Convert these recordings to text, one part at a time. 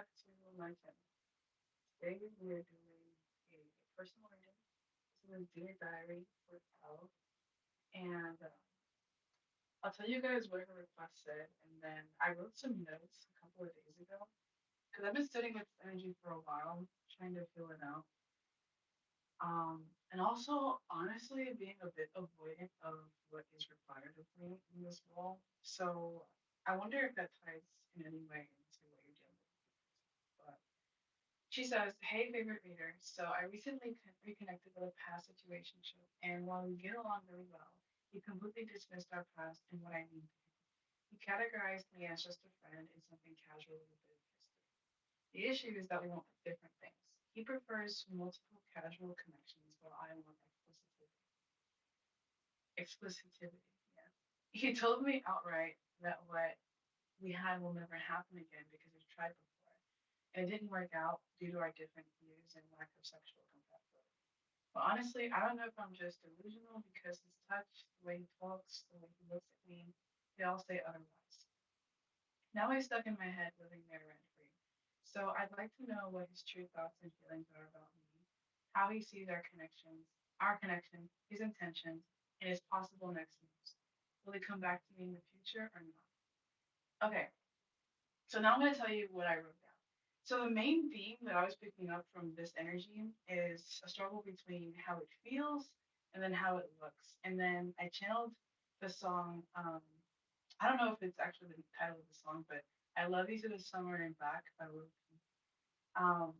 back to my channel. Today we're doing a personal reading. This is a Dear Diary for L. And I'll tell you guys what her request said. And then I wrote some notes a couple of days ago because I've been studying with this energy for a while, trying to feel it out. And also, honestly, being a bit avoidant of what is required of me in this role. So I wonder if that ties in any way into what you're dealing with. But she says, "Hey, favorite reader. So I recently reconnected with a past situationship, and while we get along really well, he completely dismissed our past and what I mean to him. He categorized me as just a friend and something casual with a bit of history. The issue is that we want different things. He prefers multiple casual connections, while I want explicitity. Explicitity, yeah. He told me outright that what we had will never happen again because we've tried before. And it didn't work out due to our different views and lack of sexual compatibility. But honestly, I don't know if I'm just delusional because his touch, the way he talks, the way he looks at me, they all say otherwise. Now he's stuck in my head living there rent free. So I'd like to know what his true thoughts and feelings are about me, how he sees our connection, his intentions, and his possible next moves. Will he come back to me in the future or not? Okay, so now I'm going to tell you what I wrote down. So the main theme that I was picking up from this energy is a struggle between how it feels and then how it looks. And then I channeled the song. I don't know if it's actually the title of the song, but "I Love You to the Summer and Back" by Lil Peep. Um,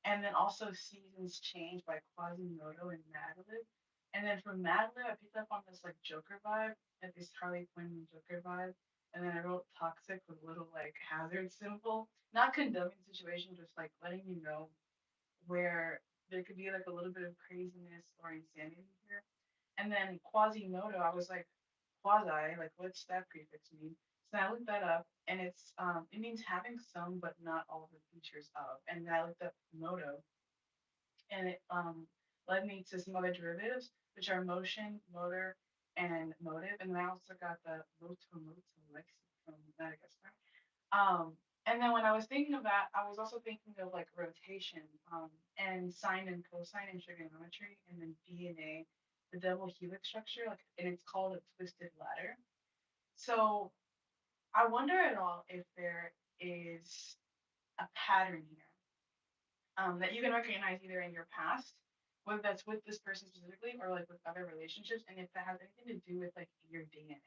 and then also "Seasons Change" by Quasimodo and Madlib. And then from Madlib, I picked up on this like Joker vibe, like this Harley Quinn Joker vibe. And then I wrote "toxic" with a little like hazard symbol, not condoning the situation, just like letting you know where there could be like a little bit of craziness or insanity here. And then Quasimodo, I was like, quasi, like what's that prefix mean? So I looked that up, and it means having some but not all the features of. And then I looked up moto, and it led me to some other derivatives, which are motion, motor, and motive. And then I also got the moto lexi from Madagascar. Um, and then when I was thinking of that, I was also thinking of like rotation, and sine and cosine in trigonometry, and then DNA, the double helix structure, like, and it's called a twisted ladder. So I wonder at all if there is a pattern here, that you can recognize either in your past, whether that's with this person specifically or like with other relationships, and if that has anything to do with like your DNA.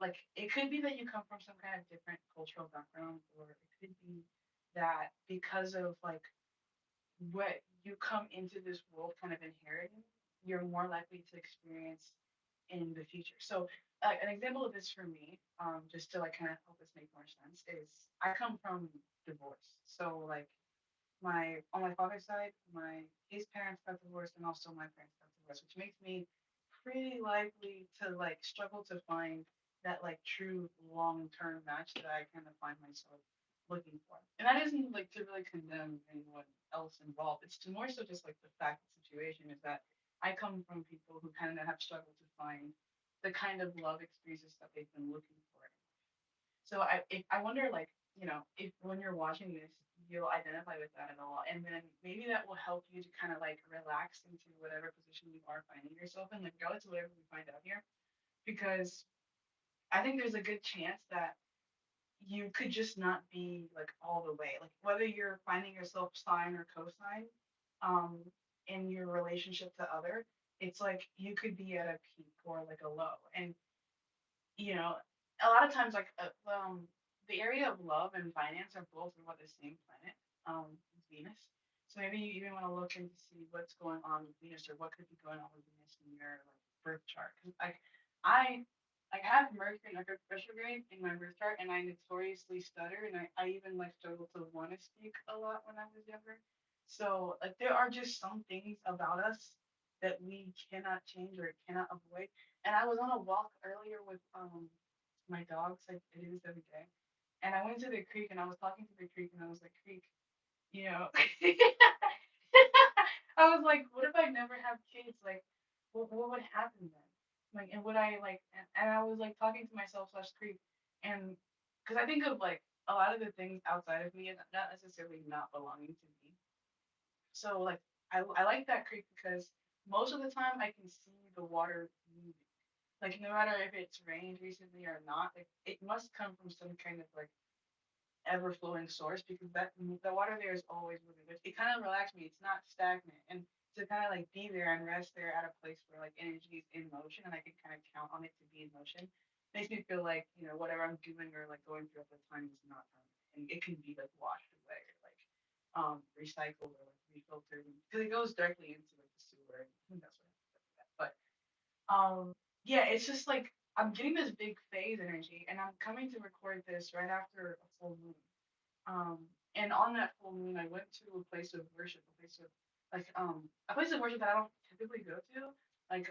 Like it could be that you come from some kind of different cultural background, or it could be that because of like what you come into this world kind of inheriting, you're more likely to experience in the future. So, an example of this for me, just to like kind of help this make more sense, is I come from divorce. So, like my on my father's side, my his parents got divorced, and also my parents got divorced, which makes me pretty likely to like struggle to find that like true long term match that I kind of find myself looking for. And that isn't like to really condemn anyone else involved. It's to more so just like the fact of the situation is that I come from people who kind of have struggled to find the kind of love experiences that they've been looking for. So I wonder, like, if when you're watching this, you'll identify with that at all, and then maybe that will help you to kind of like relax into whatever position you are finding yourself in, like regardless of whatever we find out here, because I think there's a good chance that you could just not be like all the way, like whether you're finding yourself sine or cosine, um, in your relationship to other, it's like you could be at a peak or like a low, and you know, a lot of times, like, the area of love and finance are both what the same planet, Venus. So maybe you even want to look into see what's going on with Venus or what could be going on with Venus in your like birth chart. Because I I have Mercury and retrograde in my birth chart, and I notoriously stutter, and I even like struggle to want to speak a lot when I was younger. So like there are just some things about us that we cannot change or cannot avoid. And I was on a walk earlier with my dogs, like I do this every day. And I went to the creek, and I was talking to the creek, and I was like, "Creek, you know," I was like, "What if I never have kids? Like, what would happen then? Like, and would I like?" And I was like talking to myself slash creek, and because I think of like a lot of the things outside of me and not necessarily not belonging to me. So like I like that creek because most of the time I can see the water moving. Like no matter if it's rained recently or not, like it must come from some kind of like ever flowing source because the water there is always moving. It kind of relaxes me. It's not stagnant, and to kind of like be there and rest there at a place where like energy is in motion and I can kind of count on it to be in motion makes me feel like whatever I'm doing or like going through at the time is not permanent and it can be like washed away or like recycled or like refiltered because it goes directly into like the sewer and I think that's what happens after that. But yeah, it's just like I'm getting this big phase energy and I'm coming to record this right after a full moon. Um, and on that full moon, I went to a place of worship, a place of worship that I don't typically go to, like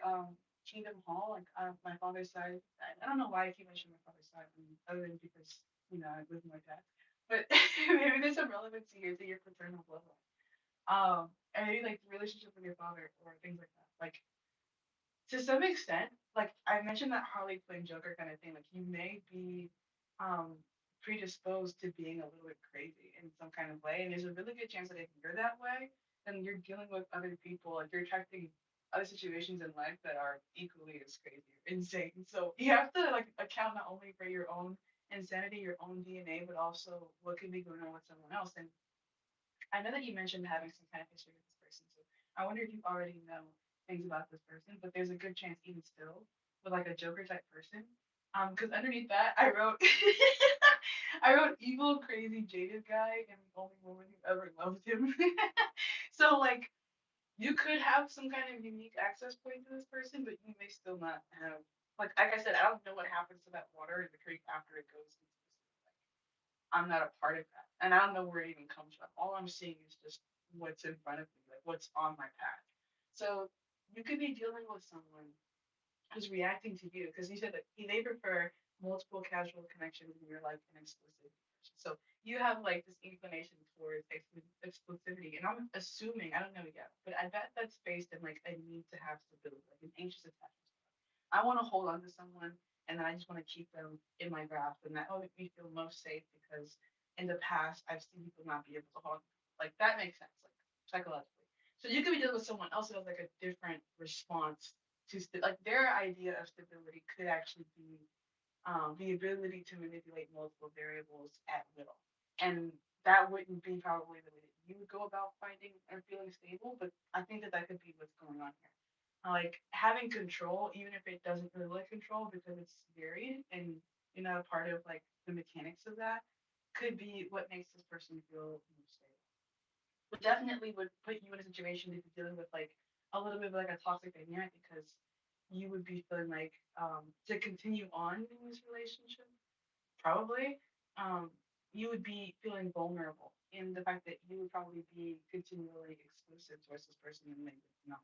Kingdom Hall, like my father's side. I don't know why I keep mentioning my father's side, other than because I live with my dad. But maybe there's some relevancy here to your paternal bloodline. And maybe like the relationship with your father or things like that. Like to some extent, like I mentioned that Harley Quinn Joker kind of thing, like you may be um predisposed to being a little bit crazy in some kind of way. And there's a really good chance that if you're that way, then you're dealing with other people, like you're attracting other situations in life that are equally as crazy or insane. So you have to like account not only for your own insanity, your own DNA, but also what could be going on with someone else. And I know that you mentioned having some kind of history with this person, so I wonder if you already know things about this person, but there's a good chance even still with like a Joker type person. Because underneath that I wrote I wrote evil, crazy, jaded guy and the only woman who ever loved him. So like you could have some kind of unique access point to this person, but you may still not have like I said, I don't know what happens to that water in the creek after it goes into the sea. I'm not a part of that. And I don't know where it even comes from. All I'm seeing is just what's in front of me, like what's on my path. So you could be dealing with someone who's reacting to you because you said that they prefer multiple casual connections and you're like an exclusive person. So you have like this inclination towards exclusivity. And I'm assuming, I don't know yet, but I bet that's based in like a need to have stability, like an anxious attachment. I want to hold on to someone and then I just want to keep them in my grasp. And that will make me feel most safe because in the past, I've seen people not be able to hold on. Like, that makes sense, like, psychologically. So you could be dealing with someone else who has like a different response to, like, their idea of stability could actually be the ability to manipulate multiple variables at will. And that wouldn't be probably the way that you would go about finding or feeling stable, but I think that that could be what's going on here. Like having control, even if it doesn't really like control because it's varied and you're not a part of like the mechanics of that, could be what makes this person feel more stable. But definitely would put you in a situation to be dealing with like a little bit of like a toxic dynamic because you would be feeling like to continue on in this relationship, probably, um, you would be feeling vulnerable in the fact that you would probably be continually exclusive towards this person and they would not.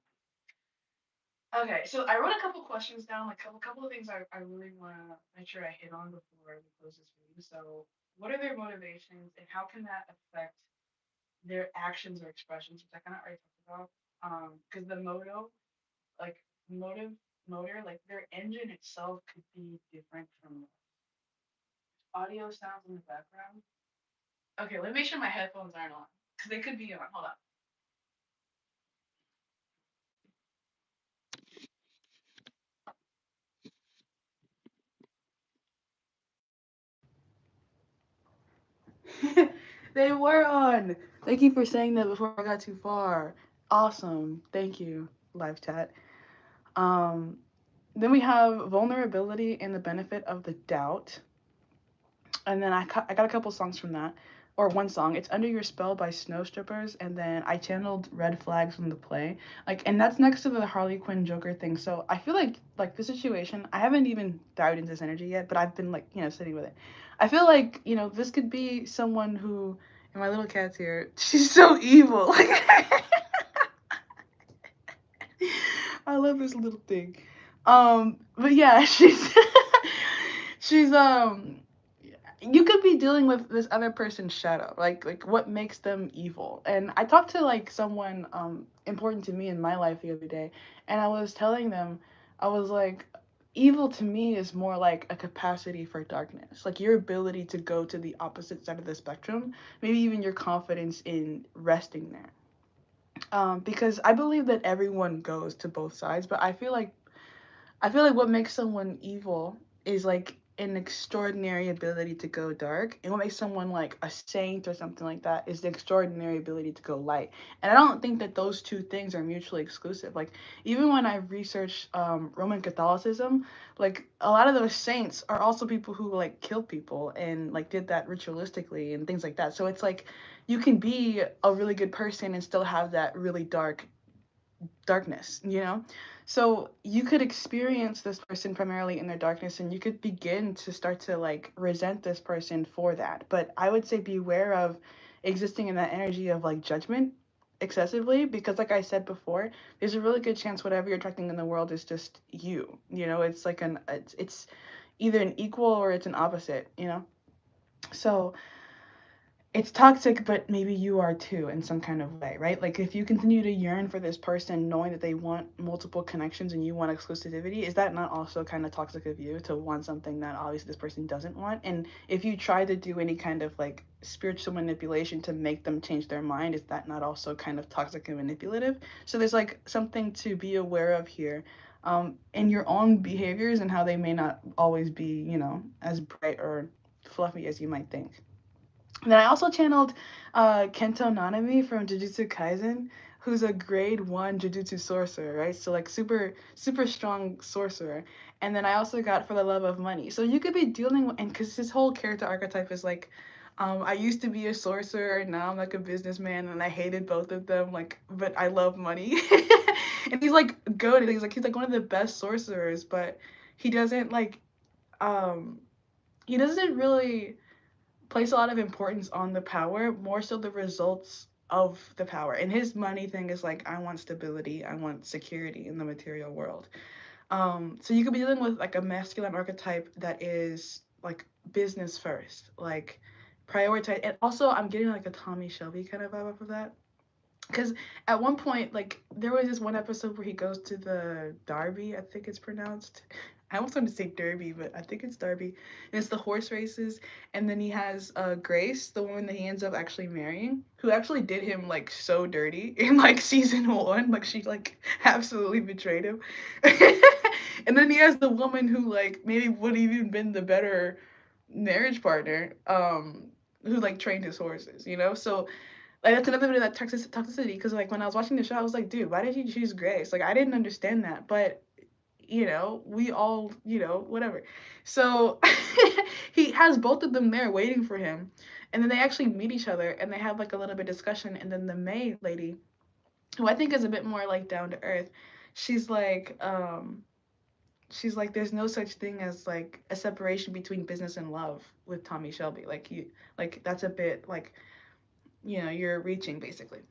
Okay, so I wrote a couple questions down, like a couple of things I really want to make sure I hit on before we close this reading. So, what are their motivations, and how can that affect their actions or expressions, which I kind of already talked about. Because the like motive, motor, like their engine itself could be different from audio sounds in the background. Okay, let me make sure my headphones aren't on, because they could be on. Hold on. They were on. Thank you for saying that before I got too far. Awesome. Thank you, live chat. Um, then we have vulnerability and the benefit of the doubt. And then I got a couple songs from that, or one song. It's Under Your Spell by Snow Strippers, and then I channeled Red Flags from the play. Like, and that's next to the Harley Quinn Joker thing. So I feel like the situation. I haven't even dived into this energy yet, but I've been like sitting with it. I feel like this could be someone who. And my little cat's here. She's so evil. I love this little thing. But yeah, she's you could be dealing with this other person's shadow, like what makes them evil. And I talked to like someone important to me in my life the other day, and I was telling them, I was like, evil to me is more like a capacity for darkness, like your ability to go to the opposite side of the spectrum, maybe even your confidence in resting there. Because I believe that everyone goes to both sides, but I feel like what makes someone evil is like an extraordinary ability to go dark, and what makes someone like a saint or something like that is the extraordinary ability to go light. And I don't think that those two things are mutually exclusive. Like even when I researched Roman Catholicism, like a lot of those saints are also people who like killed people and like did that ritualistically and things like that. So it's like you can be a really good person and still have that really darkness, you know? So you could experience this person primarily in their darkness, and you could begin to start to like resent this person for that. But I would say beware of existing in that energy of like judgment excessively, because like I said before, there's a really good chance whatever you're attracting in the world is just you. You know, it's like it's either an equal or it's an opposite, you know? So it's toxic, but maybe you are too in some kind of way, right? Like if you continue to yearn for this person knowing that they want multiple connections and you want exclusivity, is that not also kind of toxic of you to want something that obviously this person doesn't want? And if you try to do any kind of like spiritual manipulation to make them change their mind, is that not also kind of toxic and manipulative? So there's like something to be aware of here. In your own behaviors and how they may not always be, you know, as bright or fluffy as you might think. Then I also channeled Kento Nanami from Jujutsu Kaisen, who's a grade 1 Jujutsu sorcerer, right? So like super super strong sorcerer. And then I also got For the Love of Money. So you could be dealing with, and because his whole character archetype is like, I used to be a sorcerer, now I'm like a businessman, and I hated both of them, like, but I love money. And he's like good. He's like one of the best sorcerers, but he doesn't like um he doesn't really place a lot of importance on the power, more so the results of the power. And his money thing is like, I want stability, I want security in the material world. So you could be dealing with like a masculine archetype that is like business first, like prioritize. And also, I'm getting like a Tommy Shelby kind of vibe off of that. Because at one point, like, there was this one episode where he goes to the Derby, I think it's pronounced. I almost wanted to say Derby, but I think it's Derby. And it's the horse races. And then he has Grace, the woman that he ends up actually marrying, who actually did him, like, so dirty in, like, season 1. Like, she, like, absolutely betrayed him. And then he has the woman who, like, maybe would have even been the better marriage partner, who, like, trained his horses, you know? So like that's another bit of that toxicity because like when I was watching the show, I was like, dude, why did you choose Grace? Like I didn't understand that, but you know, we all, you know, whatever. So he has both of them there waiting for him, and then they actually meet each other and they have like a little bit of discussion, and then the May lady, who I think is a bit more like down to earth, she's like, she's like, there's no such thing as like a separation between business and love with Tommy Shelby. Like you, like that's a bit like, you know, you're reaching basically.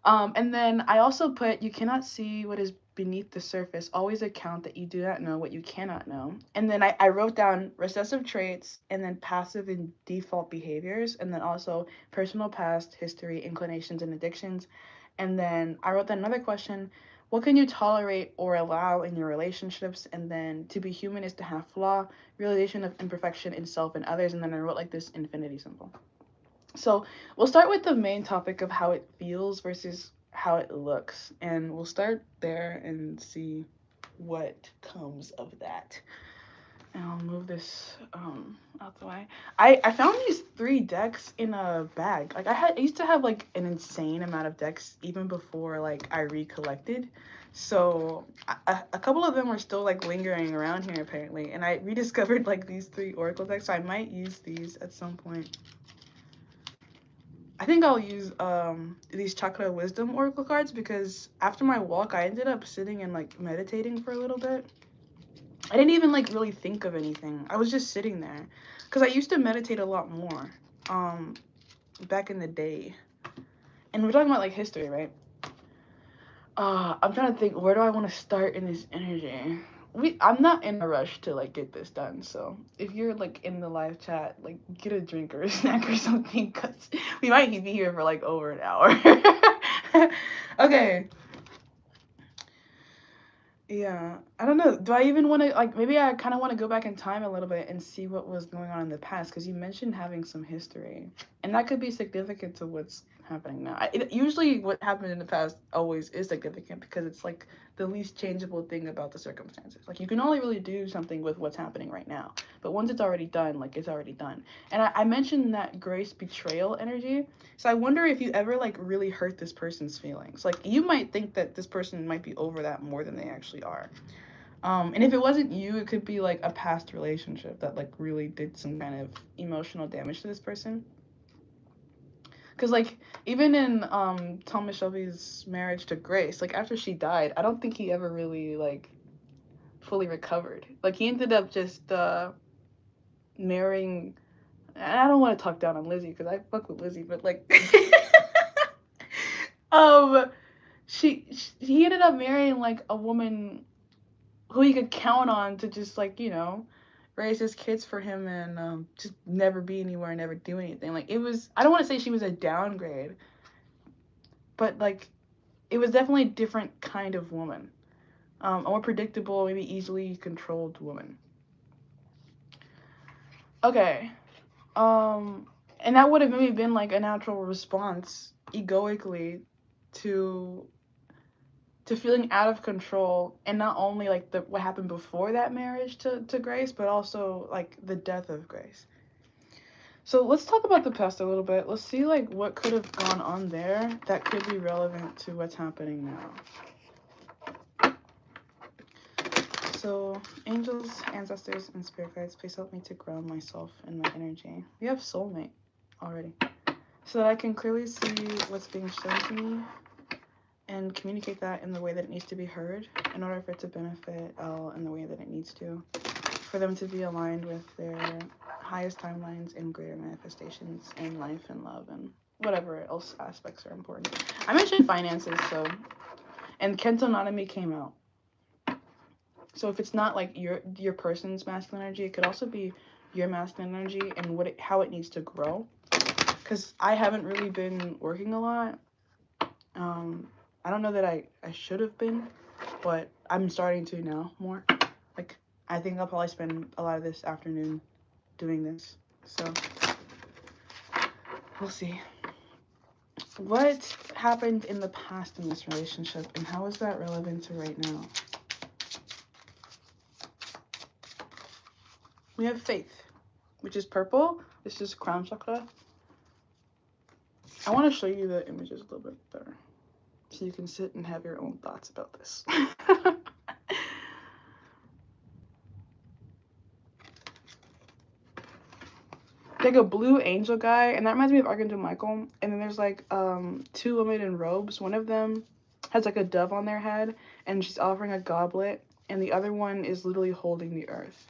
And then I also put, you cannot see what is beneath the surface. Always account that you do not know what you cannot know. And then I wrote down recessive traits and then passive and default behaviors. And then also personal past, history, inclinations, and addictions. And then I wrote down another question. What can you tolerate or allow in your relationships? And then to be human is to have flaw, realization of imperfection in self and others. And then I wrote like this infinity symbol. So we'll start with the main topic of how it feels versus how it looks. And we'll start there and see what comes of that. And I'll move this out the way. I found these 3 decks in a bag. Like I used to have like an insane amount of decks even before like I recollected. So a couple of them are still like lingering around here apparently. And I rediscovered like these 3 Oracle decks. So I might use these at some point. I think I'll use these Chakra Wisdom Oracle cards because after my walk, I ended up sitting and like meditating for a little bit. I didn't even like really think of anything. I was just sitting there because I used to meditate a lot more back in the day. And we're talking about like history, right? I'm trying to think, where do I want to start in this energy? I'm not in a rush to like get this done, so if you're like in the live chat, like get a drink or a snack or something, cause we might be here for like over an hour. Okay, Yeah, I don't know. Do I even want to like? Maybe I kind of want to go back in time a little bit and see what was going on in the past because you mentioned having some history, and that could be significant to what's happening now. Usually, what happened in the past always is significant because it's like the least changeable thing about the circumstances. Like you can only really do something with what's happening right now, but once it's already done, like it's already done. And I mentioned that grace betrayal energy. So I wonder if you ever like really hurt this person's feelings. Like you might think that this person might be over that more than they actually are. And if it wasn't you, it could be like a past relationship that like really did some kind of emotional damage to this person. Cause like even in Thomas Shelby's marriage to Grace, like after she died, I don't think he ever really like fully recovered. Like he ended up just marrying. I don't want to talk down on Lizzie because I fuck with Lizzie, but like um he ended up marrying like a woman who he could count on to just like raise his kids for him and just never be anywhere and never do anything. Like it was, I don't want to say she was a downgrade, but like it was definitely a different kind of woman, a more predictable, maybe easily controlled woman. Okay, and that would have maybe been like a natural response egoically to feeling out of control, and not only like the what happened before that marriage to Grace, but also like the death of Grace. So let's talk about the past a little bit. Let's see like what could have gone on there that could be relevant to what's happening now. So angels, ancestors, and spirit guides, please help me to ground myself in my energy. We have soulmate already. So that I can clearly see what's being shown to me and communicate that in the way that it needs to be heard in order for it to benefit all in the way that it needs to, for them to be aligned with their highest timelines and greater manifestations in life and love and whatever else aspects are important. I mentioned finances, so, and Kento Nanami came out. So if it's not like your person's masculine energy, it could also be your masculine energy and how it needs to grow. Because I haven't really been working a lot. I don't know that I should have been, but I'm starting to now more. Like, I think I'll probably spend a lot of this afternoon doing this. So, we'll see. What happened in the past in this relationship, and how is that relevant to right now? We have faith, which is purple. This is crown chakra. I want to show you the images a little bit better so you can sit and have your own thoughts about this. Like a blue angel guy, and that reminds me of Archangel Michael. And then there's like two women in robes. One of them has like a dove on their head, and she's offering a goblet, and the other one is literally holding the earth.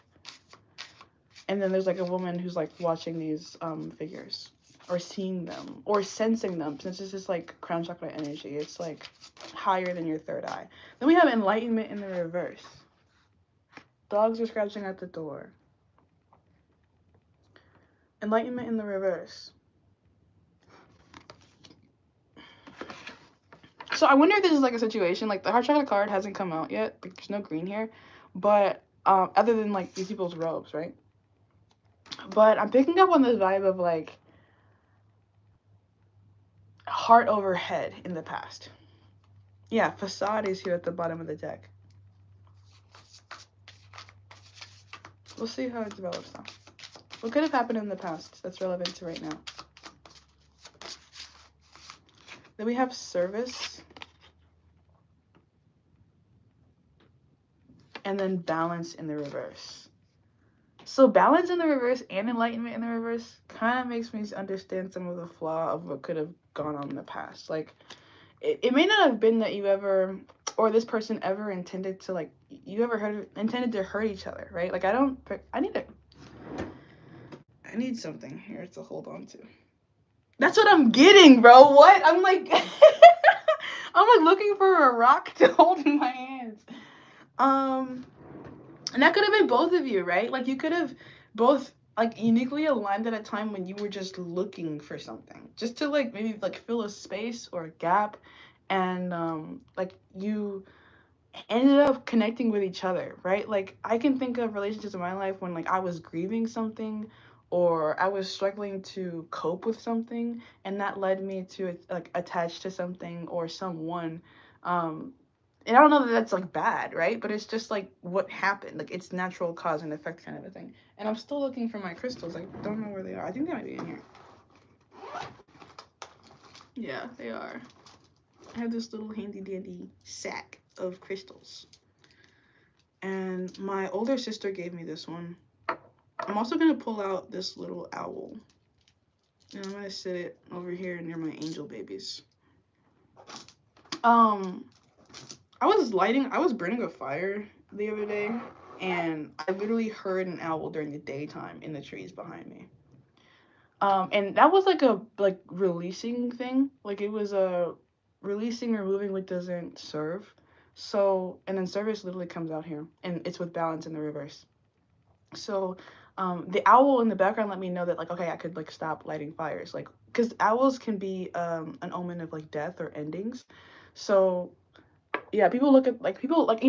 And then there's like a woman who's like watching these figures, or seeing them, or sensing them, since this is like crown chakra energy. It's like higher than your third eye. Then we have enlightenment in the reverse. Dogs are scratching at the door. Enlightenment in the reverse. So I wonder if this is like a situation, like the heart chakra card hasn't come out yet. Like there's no green here, but other than like these people's robes, right? But I'm picking up on this vibe of like heart over head in the past. Yeah, facade is here at the bottom of the deck. We'll see how it develops now. What could have happened in the past that's relevant to right now? Then we have service. And then balance in the reverse. So balance in the reverse and enlightenment in the reverse kind of makes me understand some of the flaw of what could have gone on in the past. Like, it may not have been that you ever, or this person ever intended to, like, you ever intended to hurt each other, right? Like, I need something here to hold on to. That's what I'm getting, bro. What? I'm like, I'm like looking for a rock to hold in my hands. And that could have been both of you, right? Like you could have both like uniquely aligned at a time when you were just looking for something, just to like maybe like fill a space or a gap, and like you ended up connecting with each other, right? Like I can think of relationships in my life when like I was grieving something or I was struggling to cope with something and that led me to like attach to something or someone. Um and I don't know that that's like bad, right? But it's just like what happened. Like it's natural cause and effect kind of a thing. And I'm still looking for my crystals. I don't know where they are. I think they might be in here. Yeah, they are. I have this little handy dandy sack of crystals. And my older sister gave me this one. I'm also gonna pull out this little owl. And I'm gonna sit it over here near my angel babies. Um, I was burning a fire the other day, and I literally heard an owl during the daytime in the trees behind me. And that was like a like releasing thing. Like it was a releasing or moving what doesn't serve. So and then service literally comes out here, and it's with balance in the reverse. So the owl in the background let me know that like okay I could like stop lighting fires like because owls can be an omen of like death or endings. So yeah, people look at like people like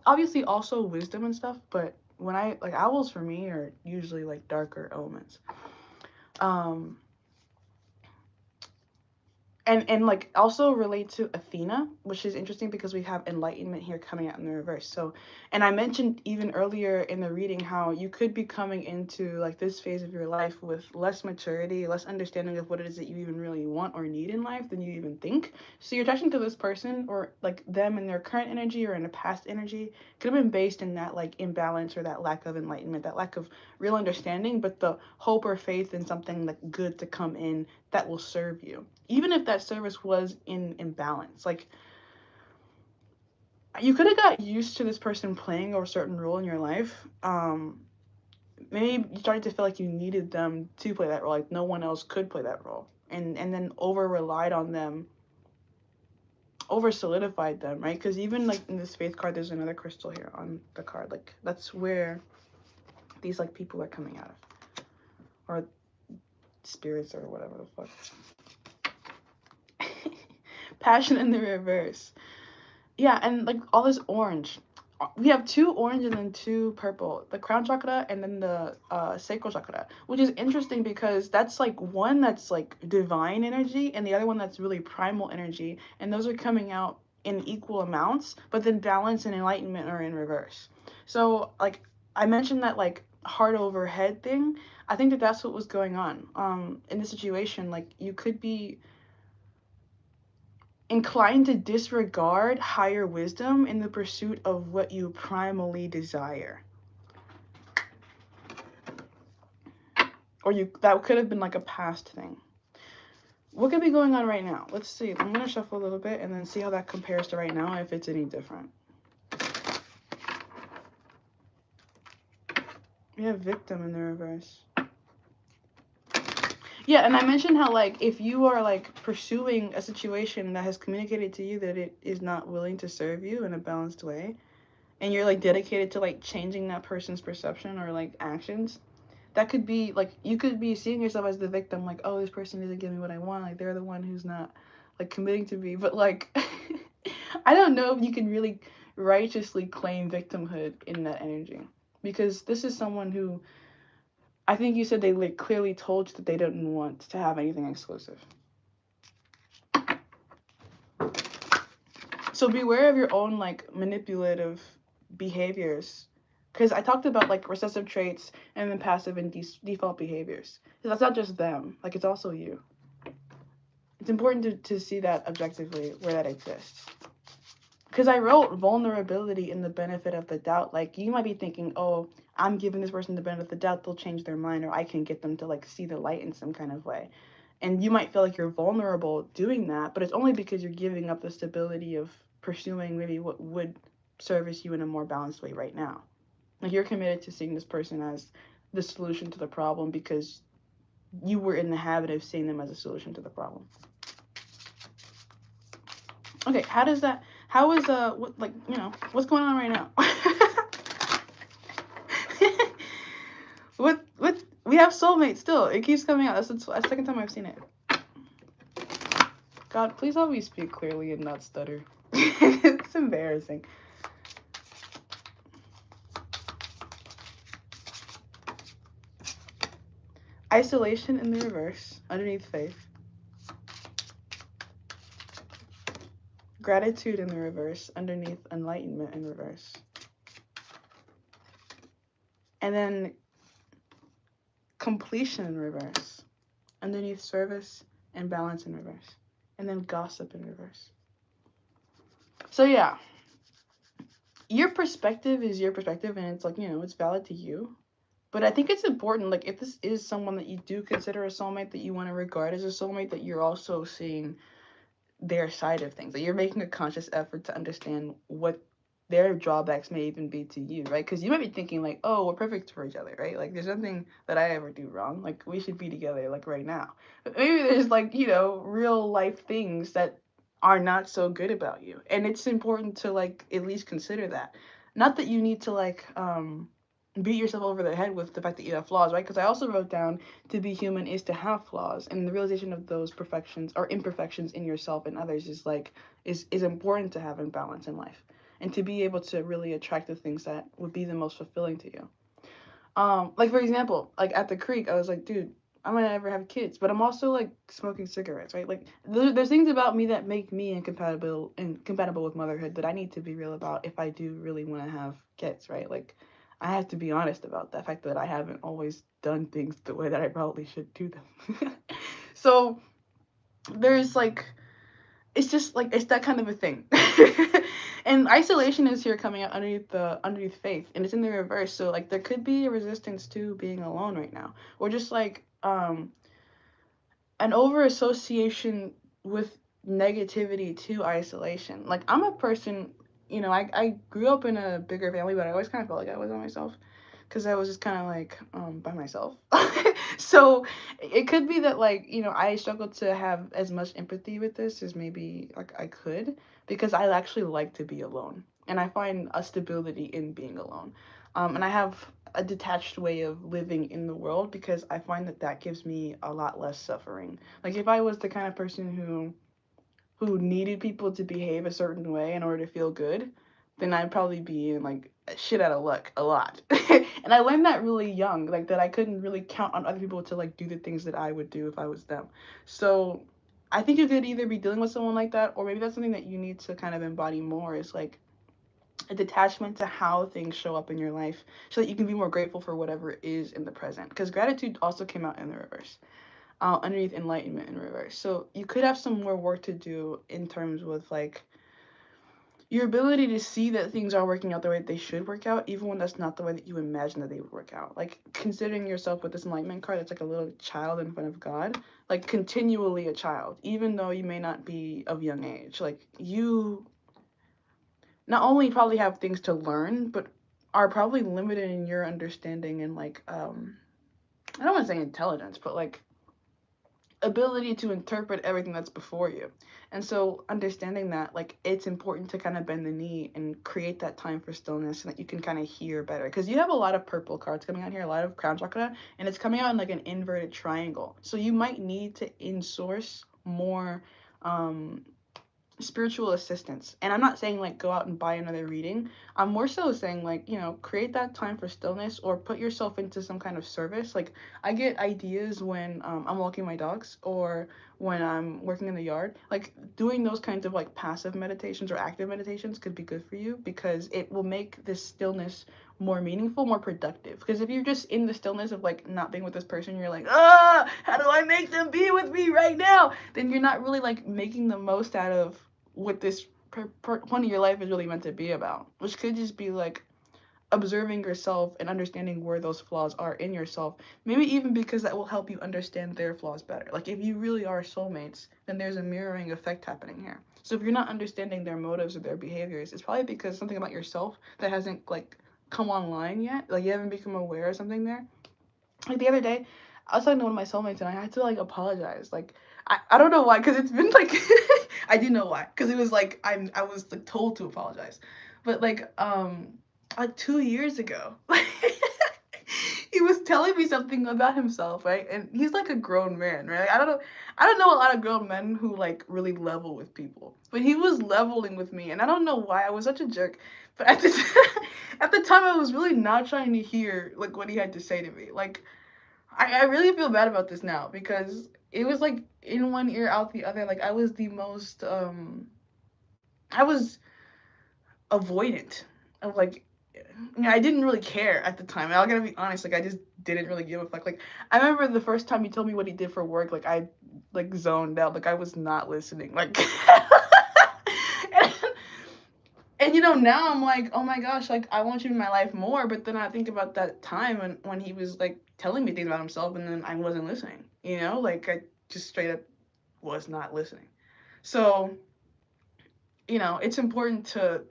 obviously also wisdom and stuff, but when I like owls for me are usually like darker omens. um and like also relate to Athena, which is interesting because we have enlightenment here coming out in the reverse. So, and I mentioned even earlier in the reading how you could be coming into like this phase of your life with less maturity, less understanding of what it is that you even really want or need in life than you even think. So your attraction to this person or like them in their current energy or in a past energy could have been based in that like imbalance or that lack of enlightenment, that lack of real understanding, but the hope or faith in something like good to come in that will serve you, even if that service was in imbalance. Like you could have got used to this person playing a certain role in your life. Maybe you started to feel like you needed them to play that role, like no one else could play that role, and then over relied on them, over solidified them, right? Because even like in this faith card, there's another crystal here on the card. Like that's where these like people are coming out of, or spirits or whatever the fuck. Passion in the reverse. Yeah, and like all this orange. We have two orange and then two purple. The crown chakra and then the sacral chakra, which is interesting because that's like one that's like divine energy and the other one that's really primal energy, and those are coming out in equal amounts, but then balance and enlightenment are in reverse. So like I mentioned that like heart over head thing. I think that that's what was going on in this situation. Like you could be inclined to disregard higher wisdom in the pursuit of what you primally desire. Or you that could have been like a past thing. What could be going on right now? Let's see. I'm gonna shuffle a little bit and then see how that compares to right now, if it's any different. We have victim in the reverse. Yeah, and I mentioned how like if you are like pursuing a situation that has communicated to you that it is not willing to serve you in a balanced way, and you're like dedicated to like changing that person's perception or like actions, that could be like you could be seeing yourself as the victim, like oh this person isn't giving me what I want, like they're the one who's not like committing to me, but like I don't know if you can really righteously claim victimhood in that energy, because this is someone who I think you said they like clearly told you that they didn't want to have anything exclusive. So beware of your own like manipulative behaviors, because I talked about like recessive traits and then passive and default behaviors. That's not just them, like it's also you. It's important to see that objectively where that exists. Because I wrote vulnerability in the benefit of the doubt. Like you might be thinking, oh, I'm giving this person the benefit of the doubt, they'll change their mind, or I can get them to like see the light in some kind of way. And you might feel like you're vulnerable doing that, but it's only because you're giving up the stability of pursuing maybe what would service you in a more balanced way right now. Like you're committed to seeing this person as the solution to the problem because you were in the habit of seeing them as a solution to the problem. Okay, how is what like, what's going on right now? what we have soulmates still. It keeps coming out. That's the second time I've seen it. God, please help me speak clearly and not stutter. It's embarrassing. Isolation in the reverse, underneath faith. Gratitude in the reverse, underneath enlightenment in reverse. And then completion in reverse, underneath service and balance in reverse. And then gossip in reverse. So yeah, your perspective is your perspective, and it's like, it's valid to you. But I think it's important, like, if this is someone that you do consider a soulmate, that you want to regard as a soulmate, that you're also seeing their side of things, that you're making a conscious effort to understand what their drawbacks may even be to you, right? Because you might be thinking like, oh, we're perfect for each other, right? Like, there's nothing that I ever do wrong, like we should be together like right now. But maybe there's like, real life things that are not so good about you, and it's important to like at least consider that. Not that you need to like beat yourself over the head with the fact that you have flaws, right? Because I also wrote down to be human is to have flaws, and the realization of those perfections or imperfections in yourself and others is like is important to have in balance in life, and to be able to really attract the things that would be the most fulfilling to you. Like for example, like at the creek, I was like, dude, I'm gonna never have kids, but I'm also like smoking cigarettes, right? Like there's things about me that make me incompatible with motherhood that I need to be real about if I do really want to have kids, right? Like I have to be honest about the fact that I haven't always done things the way that I probably should do them. So there's like it's just like it's that kind of a thing. And isolation is here coming out underneath faith, and it's in the reverse. So like there could be a resistance to being alone right now, or just like an over association with negativity to isolation. Like I'm a person, I grew up in a bigger family, but I always kind of felt like I was by myself because I was just kind of like by myself. So it could be that like I struggle to have as much empathy with this as maybe like I could, because I actually like to be alone, and I find a stability in being alone. And I have a detached way of living in the world because I find that that gives me a lot less suffering. Like if I was the kind of person who needed people to behave a certain way in order to feel good, then I'd probably be in like shit out of luck a lot. And I learned that really young, like that I couldn't really count on other people to like do the things that I would do if I was them. So I think you could either be dealing with someone like that, or maybe that's something that you need to kind of embody more, is like a detachment to how things show up in your life so that you can be more grateful for whatever is in the present. Because gratitude also came out in the reverse, underneath enlightenment in reverse. So you could have some more work to do in terms with like your ability to see that things are working out the way that they should work out, even when that's not the way that you imagine that they would work out. Like considering yourself with this enlightenment card, it's like a little child in front of God, like continually a child, even though you may not be of young age. Like you not only probably have things to learn, but are probably limited in your understanding and like I don't want to say intelligence, but like ability to interpret everything that's before you. And so understanding that like it's important to kind of bend the knee and create that time for stillness so that you can kind of hear better, because you have a lot of purple cards coming out here, a lot of crown chakra, and it's coming out in like an inverted triangle. So you might need to in-source more um spiritual assistance. And I'm not saying like go out and buy another reading. I'm more so saying like, create that time for stillness or put yourself into some kind of service. Like I get ideas when I'm walking my dogs or when I'm working in the yard. Like doing those kinds of like passive meditations or active meditations could be good for you, because it will make this stillness more meaningful, more productive. Because if you're just in the stillness of like not being with this person, you're like, how do I make them be with me right now? Then you're not really like making the most out of what this point of your life is really meant to be about, which could just be like observing yourself and understanding where those flaws are in yourself. Maybe even because that will help you understand their flaws better. Like if you really are soulmates, then there's a mirroring effect happening here. So if you're not understanding their motives or their behaviors, it's probably because something about yourself that hasn't like come online yet. Like you haven't become aware of something there. Like the other day, I was talking to one of my soulmates and I had to like apologize. Like I don't know why, because it's been like I do know why, because it was like I was like told to apologize, but like 2 years ago, he was telling me something about himself, right? And he's like a grown man, right? I don't know a lot of grown men who like really level with people, but he was leveling with me, and I don't know why I was such a jerk. But at the at the time, I was really not trying to hear like what he had to say to me. Like I really feel bad about this now because it was like in one ear out the other. Like I was the most I was avoidant of like, you know, I didn't really care at the time. I gotta be honest, like I just didn't really give a fuck. Like I remember the first time he told me what he did for work, like I like zoned out, like I was not listening. Like and, and you know, now I'm like, oh my gosh, like I want you in my life more, but then I think about that time when he was like telling me things about himself and then I wasn't listening. You know, like I just straight up was not listening. So, you know, it's important to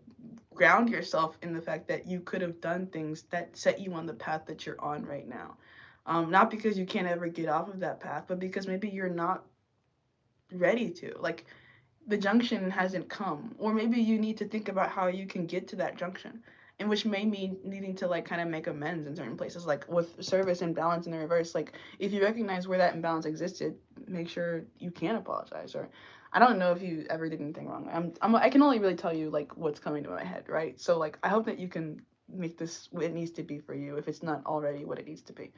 ground yourself in the fact that you could have done things that set you on the path that you're on right now. Not because you can't ever get off of that path, but because maybe you're not ready to. Like the junction hasn't come, or maybe you need to think about how you can get to that junction, and which may mean needing to like kind of make amends in certain places, like with service and balance in the reverse. Like if you recognize where that imbalance existed, make sure you can apologize. Or I don't know if you ever did anything wrong. I can only really tell you like what's coming to my head, right? So like I hope that you can make this what it needs to be for you if it's not already what it needs to be.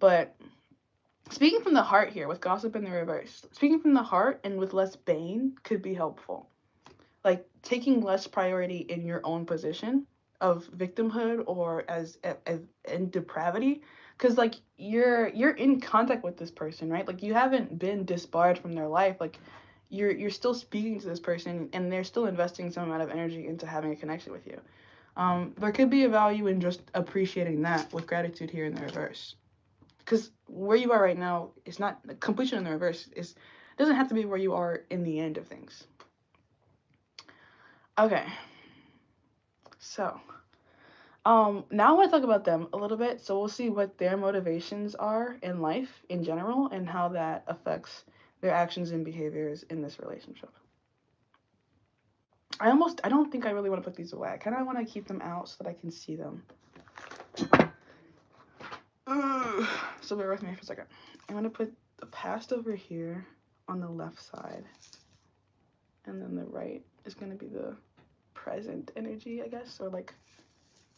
But speaking from the heart here with gossip in the reverse, speaking from the heart and with less bane could be helpful. Like taking less priority in your own position of victimhood or as in depravity, because like you're in contact with this person, right? Like you haven't been disbarred from their life. Like you're still speaking to this person and they're still investing some amount of energy into having a connection with you. There could be a value in just appreciating that with gratitude here in the reverse, because where you are right now is not completion in the reverse is doesn't have to be where you are in the end of things. Okay, so now I want to talk about them a little bit. So we'll see what their motivations are in life in general and how that affects their actions and behaviors in this relationship. I don't think I really want to put these away. I kind of want to keep them out so that I can see them. Ugh. So bear with me for a second. I'm gonna put the past over here on the left side, and then the right is gonna be the present energy, I guess, or like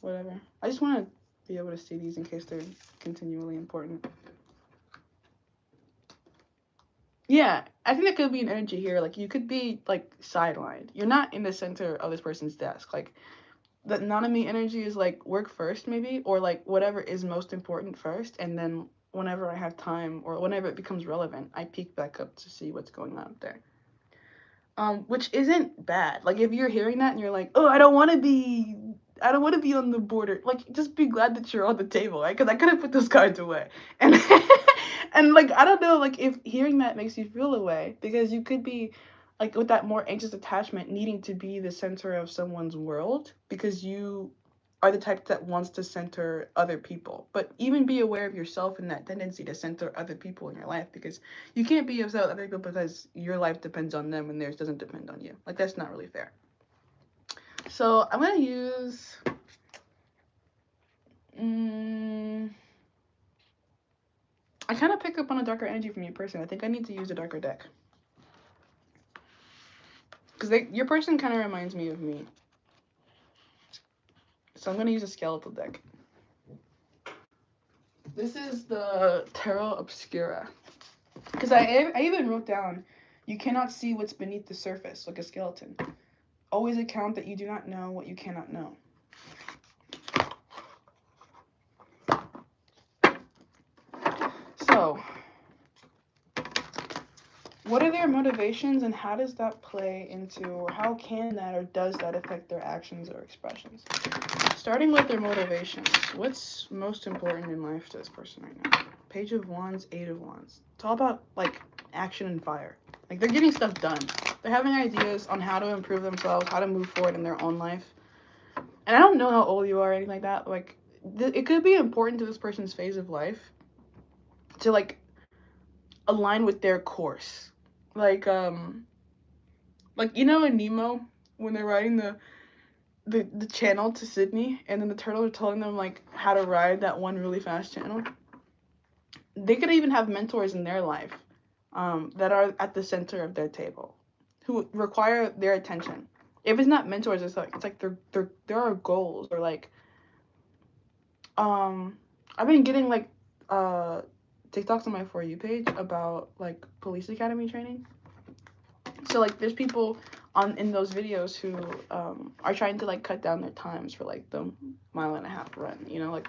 whatever. I just want to be able to see these in case they're continually important. Yeah, I think that could be an energy here. Like you could be like sidelined. You're not in the center of this person's desk. Like the Nanami energy is like work first maybe, or like whatever is most important first, and then whenever I have time or whenever it becomes relevant, I peek back up to see what's going on up there. Which isn't bad. Like if you're hearing that and you're like, oh, I don't want to be on the border. Like just be glad that you're on the table, right? Because I couldn't put those cards away, and and like I don't know, like if hearing that makes you feel away because you could be like with that more anxious attachment needing to be the center of someone's world because you are the type that wants to center other people. But even be aware of yourself and that tendency to center other people in your life because you can't be upset with other people because your life depends on them and theirs doesn't depend on you. Like that's not really fair. So I'm gonna use I kind of pick up on a darker energy from your person. I think I need to use a darker deck. Because your person kind of reminds me of me. So I'm going to use a skeletal deck. This is the Tarot Obscura. Because I even wrote down, you cannot see what's beneath the surface, like a skeleton. Always account that you do not know what you cannot know. So, what are their motivations and how does that play into, or how can that or does that affect their actions or expressions? Starting with their motivations, what's most important in life to this person right now? Page of Wands, Eight of Wands. It's all about like action and fire. Like they're getting stuff done. They're having ideas on how to improve themselves, how to move forward in their own life. And I don't know how old you are or anything like that. Like it could be important to this person's phase of life to like align with their course. Like you know in Nemo when they're riding the channel to Sydney and then the turtles are telling them like how to ride that one really fast channel. They could even have mentors in their life that are at the center of their table who require their attention. If it's not mentors, it's like there are goals or like I've been getting like TikToks on my For You page about like police academy training. So like there's people in those videos who are trying to like cut down their times for like the 1.5 mile run, you know, like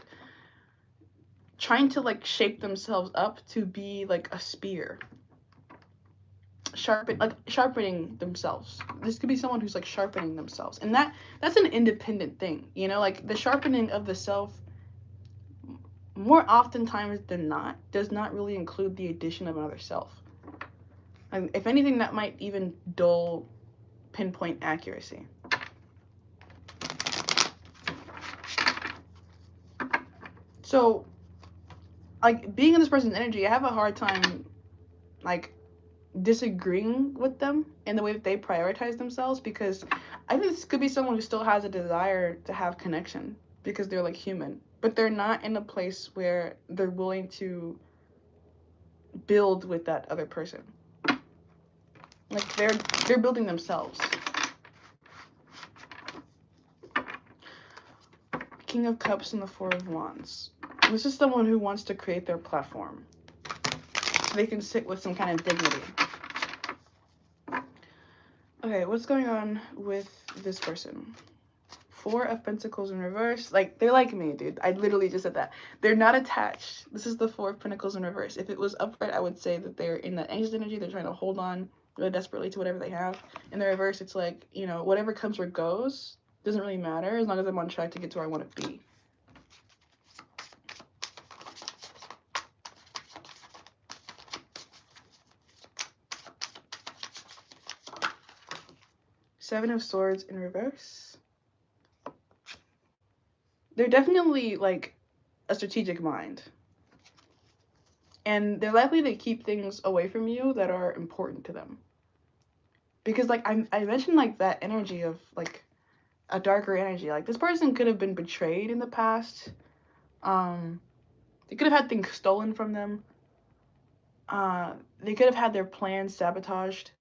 trying to like shape themselves up to be like a spear, sharpening themselves. This could be someone who's like sharpening themselves, and that's an independent thing, you know, like the sharpening of the self more oftentimes than not does not really include the addition of another self. And if anything, that might even dull pinpoint accuracy. So like being in this person's energy, I have a hard time like disagreeing with them in the way that they prioritize themselves, because I think this could be someone who still has a desire to have connection because they're like human, but they're not in a place where they're willing to build with that other person. Like they're building themselves. King of Cups and the Four of Wands. This is someone who wants to create their platform so they can sit with some kind of dignity. Okay, what's going on with this person? Four of Pentacles in reverse. Like, they're like me, dude. I literally just said that. They're not attached. This is the Four of Pentacles in reverse. If it was upright, I would say that they're in that anxious energy. They're trying to hold on really desperately to whatever they have. In the reverse, it's like, you know, whatever comes or goes doesn't really matter as long as I'm on track to get to where I want to be. Seven of Swords in reverse. They're definitely like a strategic mind. And they're likely to keep things away from you that are important to them. Because like I mentioned like that energy of like a darker energy. Like this person could have been betrayed in the past. They could have had things stolen from them. They could have had their plans sabotaged.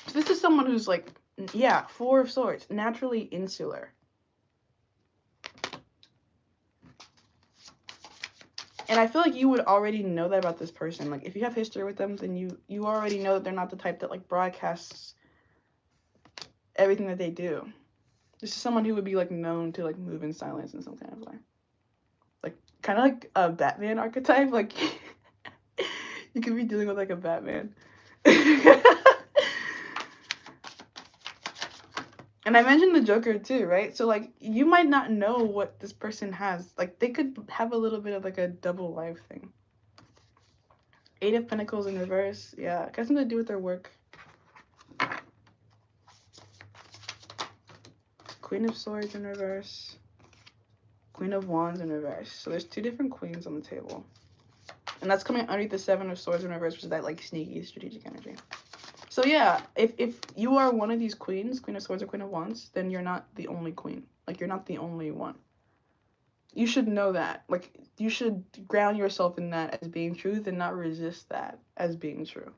So this is someone who's like, yeah, Four of Swords, naturally insular. And I feel like you would already know that about this person. Like if you have history with them, then you already know that they're not the type that like broadcasts everything that they do. This is someone who would be like known to like move in silence in some kind of way. Like kind of like a Batman archetype. Like you could be dealing with like a Batman. And I mentioned the Joker too, right? So like you might not know what this person has. Like they could have a little bit of like a double life thing. Eight of Pentacles in reverse. Yeah, got something to do with their work. Queen of Swords in reverse. Queen of Wands in reverse. So there's two different queens on the table. And that's coming underneath the Seven of Swords in reverse, which is that like sneaky strategic energy. So yeah, if you are one of these queens, Queen of Swords or Queen of Wands, then you're not the only queen. Like you're not the only one. You should know that. Like you should ground yourself in that as being truth and not resist that as being true.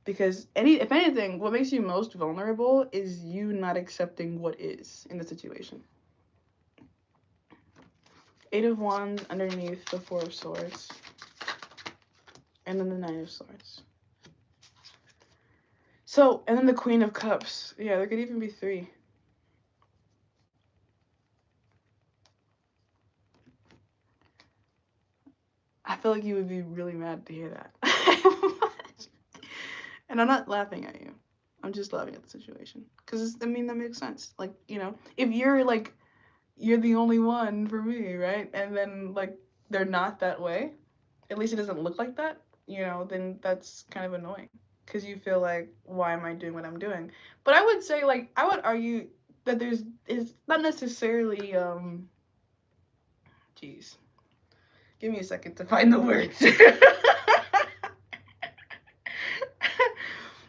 Because if anything, what makes you most vulnerable is you not accepting what is in the situation. Eight of Wands underneath the Four of Swords. And then the Nine of Swords. So, and then the Queen of Cups. Yeah, there could even be three. I feel like you would be really mad to hear that. And I'm not laughing at you. I'm just laughing at the situation. Because, I mean, that makes sense. Like, you know, if you're, like, you're the only one for me, right? And then, like, they're not that way. At least it doesn't look like that, you know, then that's kind of annoying. Because you feel like, why am I doing what I'm doing? But I would say, like, I would argue that it's not necessarily, jeez. Give me a second to find the words.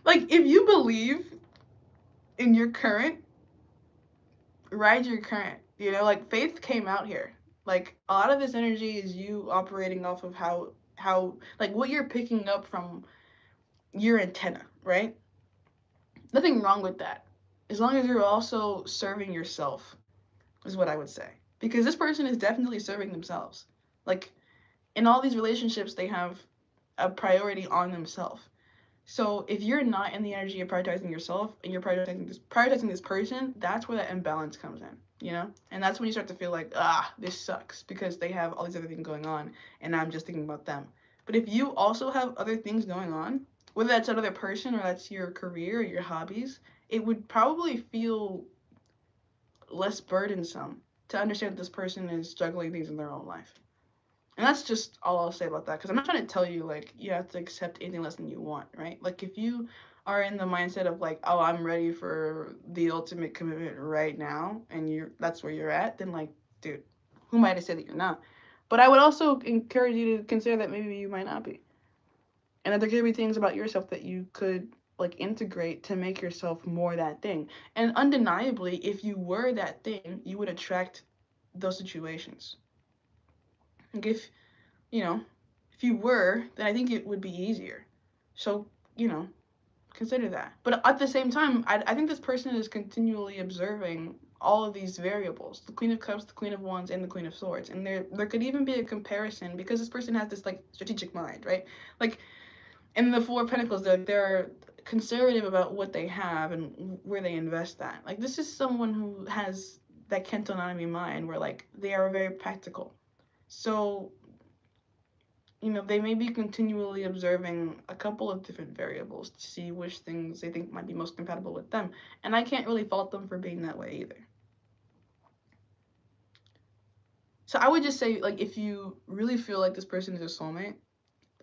Like, if you believe in your current, ride your current. You know, like, faith came out here. Like, a lot of this energy is you operating off of how like, what you're picking up from your antenna, right? Nothing wrong with that. As long as you're also serving yourself, is what I would say. Because this person is definitely serving themselves. Like, in all these relationships, they have a priority on themselves. So if you're not in the energy of prioritizing yourself and you're prioritizing this person, that's where that imbalance comes in, you know? And that's when you start to feel like, this sucks because they have all these other things going on and I'm just thinking about them. But if you also have other things going on, whether that's another person or that's your career or your hobbies, it would probably feel less burdensome to understand that this person is juggling things in their own life. And that's just all I'll say about that. Because I'm not trying to tell you, like, you have to accept anything less than you want, right? Like, if you are in the mindset of, like, oh, I'm ready for the ultimate commitment right now, and that's where you're at, then, like, dude, who am I to say that you're not? But I would also encourage you to consider that maybe you might not be. And that there could be things about yourself that you could, like, integrate to make yourself more that thing. And undeniably, if you were that thing, you would attract those situations. Like, you know, if you were, then I think it would be easier. So, you know, consider that. But at the same time, I think this person is continually observing all of these variables: the Queen of Cups, the Queen of Wands, and the Queen of Swords. And there could even be a comparison because this person has this, like, strategic mind, right? Like, in the Four of Pentacles, they're conservative about what they have and where they invest that. Like, this is someone who has that Kentonami mind where, like, they are very practical. So, you know, they may be continually observing a couple of different variables to see which things they think might be most compatible with them. And I can't really fault them for being that way either. So I would just say, like, if you really feel like this person is a soulmate,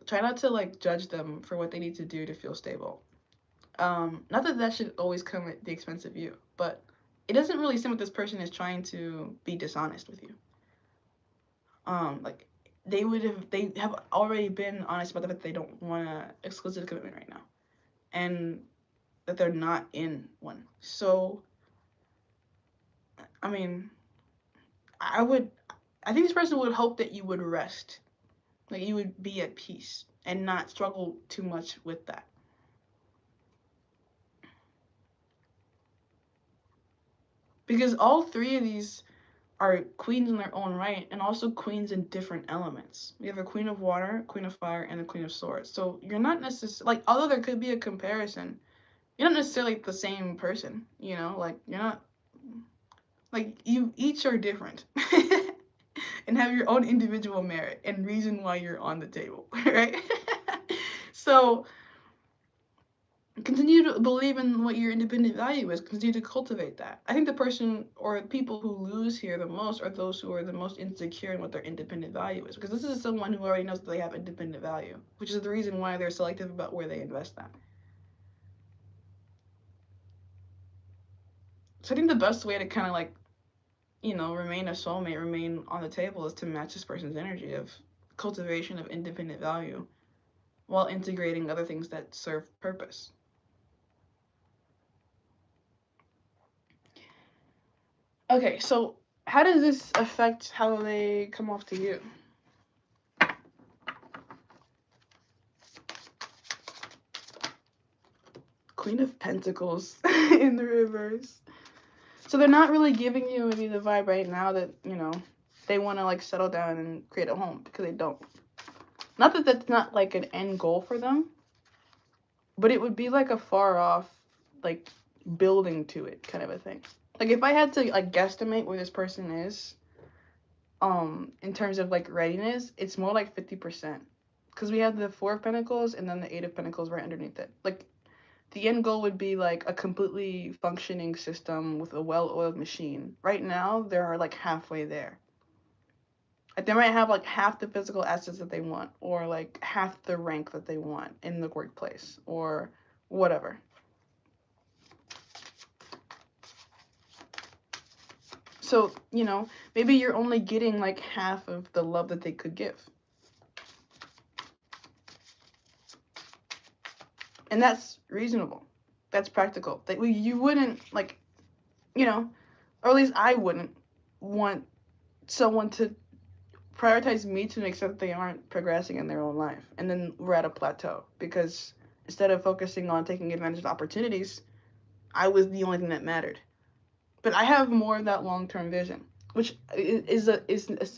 try not to, like, judge them for what they need to do to feel stable. Not that that should always come at the expense of you, but it doesn't really seem like this person is trying to be dishonest with you. Like, they have already been honest about the fact that they don't want an exclusive commitment right now, and that they're not in one. So, I mean, I think this person would hope that you would rest, like you would be at peace and not struggle too much with that. Because all three of these are queens in their own right and also queens in different elements. We have a Queen of Water, Queen of Fire, and a Queen of Swords. So you're not necessarily, like, although there could be a comparison, you're not necessarily the same person, you know? Like, you're not, like, you each are different. And have your own individual merit and reason why you're on the table, right? So continue to believe in what your independent value is. Continue to cultivate that. I think the person or people who lose here the most are those who are the most insecure in what their independent value is. Because this is someone who already knows that they have independent value, which is the reason why they're selective about where they invest that. So I think the best way to kind of, like, you know, remain a soulmate, remain on the table, is to match this person's energy of cultivation of independent value while integrating other things that serve purpose. Okay, so how does this affect how they come off to you? Queen of Pentacles in the reverse. So they're not really giving you maybe the vibe right now that, you know, they want to, like, settle down and create a home, because they don't. Not that that's not, like, an end goal for them, but it would be like a far off, like, building to it kind of a thing. Like, if I had to, like, guesstimate where this person is, in terms of, like, readiness, it's more like 50%. Because we have the Four of Pentacles and then the Eight of Pentacles right underneath it. Like, the end goal would be, like, a completely functioning system with a well-oiled machine. Right now, they're, like, halfway there. Like, they might have, like, half the physical assets that they want, or, like, half the rank that they want in the workplace, or whatever. So, you know, maybe you're only getting, like, half of the love that they could give. And that's reasonable. That's practical. That you wouldn't, like, you know, or at least I wouldn't want someone to prioritize me to an extent that they aren't progressing in their own life. And then we're at a plateau because instead of focusing on taking advantage of opportunities, I was the only thing that mattered. But I have more of that long-term vision. which is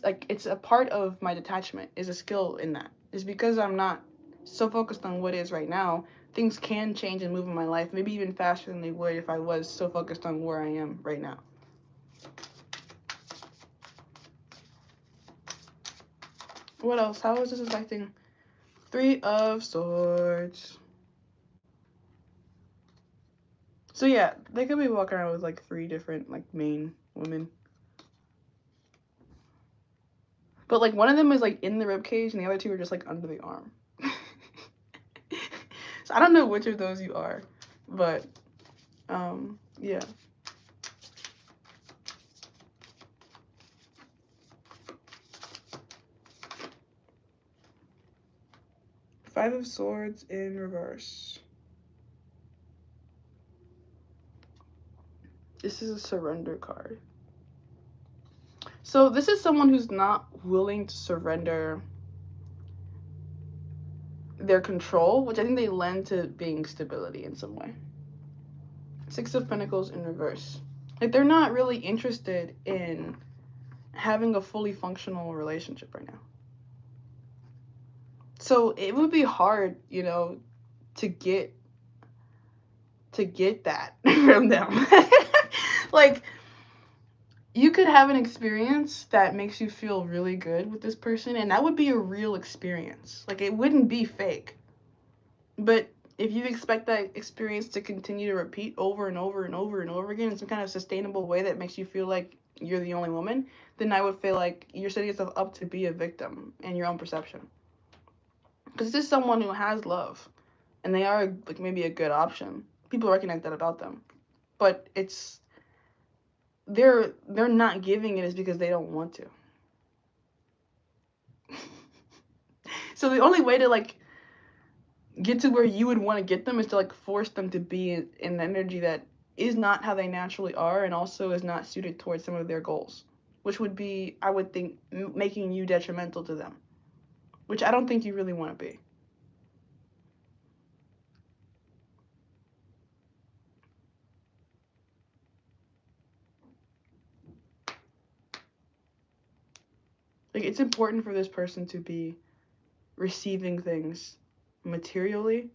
like, it's a part of my detachment, is a skill in that, is because I'm not so focused on what is right now. Things can change and move in my life, maybe even faster than they would if I was so focused on where I am right now. What else? How is this affecting? Three of Swords. So yeah, they could be walking around with like 3 different like main women. But like one of them is like in the rib cage and the other 2 are just like under the arm. So I don't know which of those you are, but yeah. Five of Swords in reverse. This is a surrender card. So this is someone who's not willing to surrender their control, which I think they lend to being stability in some way. 6 of Pentacles in reverse. Like, they're not really interested in having a fully functional relationship right now. So it would be hard, you know, to get that from them. Like, you could have an experience that makes you feel really good with this person, and that would be a real experience. Like, it wouldn't be fake. But if you expect that experience to continue to repeat over and over and over and over again in some kind of sustainable way that makes you feel like you're the only woman, then I would feel like you're setting yourself up to be a victim in your own perception. Because this is someone who has love, and they are like maybe a good option. People recognize that about them, but it's they're not giving it is because they don't want to. So the only way to like get to where you would want to get them is to like force them to be in an energy that is not how they naturally are, and also is not suited towards some of their goals, which would be, I would think, making you detrimental to them, which I don't think you really want to be. Like, it's important for this person to be receiving things materially,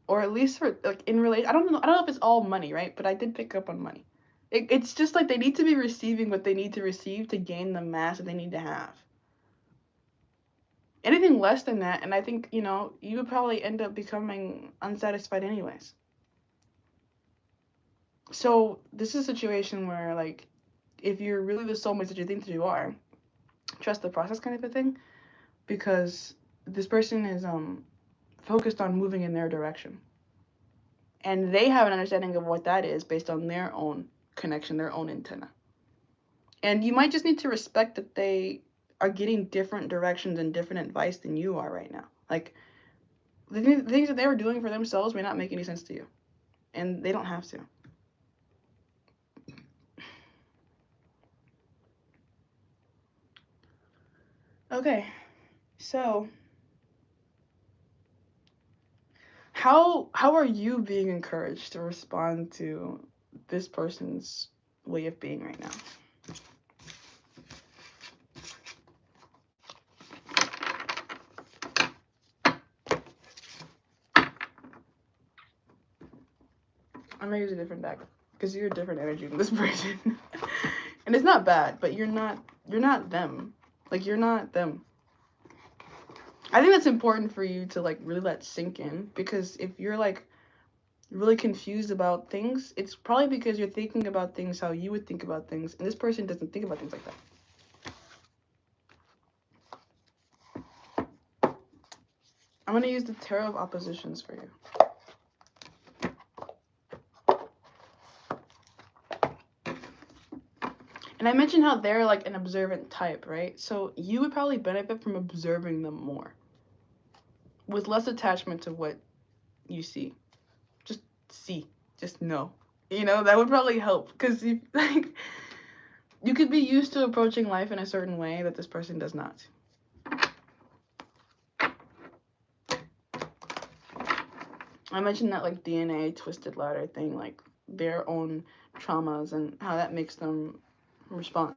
or at least for like in relation. I don't know if it's all money, right? But I did pick up on money. It's just like they need to be receiving what they need to receive to gain the mass that they need to have. Anything less than that, and I think, you know, you would probably end up becoming unsatisfied anyways. So this is a situation where, like, if you're really the soulmate that you think that you are, trust the process kind of a thing, because this person is focused on moving in their direction, and they have an understanding of what that is based on their own connection, their own antenna. And you might just need to respect that they are getting different directions and different advice than you are right now. Like, the things that they were doing for themselves may not make any sense to you, and they don't have to. Okay, so how are you being encouraged to respond to this person's way of being right now? I'm gonna use a different deck because you're a different energy than this person. And it's not bad, but you're not them. Like, you're not them. I think that's important for you to like really let sink in, because if you're like really confused about things, it's probably because you're thinking about things how you would think about things, and this person doesn't think about things like that. I'm gonna use the Tarot of Oppositions for you. And I mentioned how they're like an observant type, right? So you would probably benefit from observing them more, with less attachment to what you see. Just see, just know. You know, that would probably help, because you like you could be used to approaching life in a certain way that this person does not. I mentioned that like DNA twisted ladder thing, like their own traumas and how that makes them respond.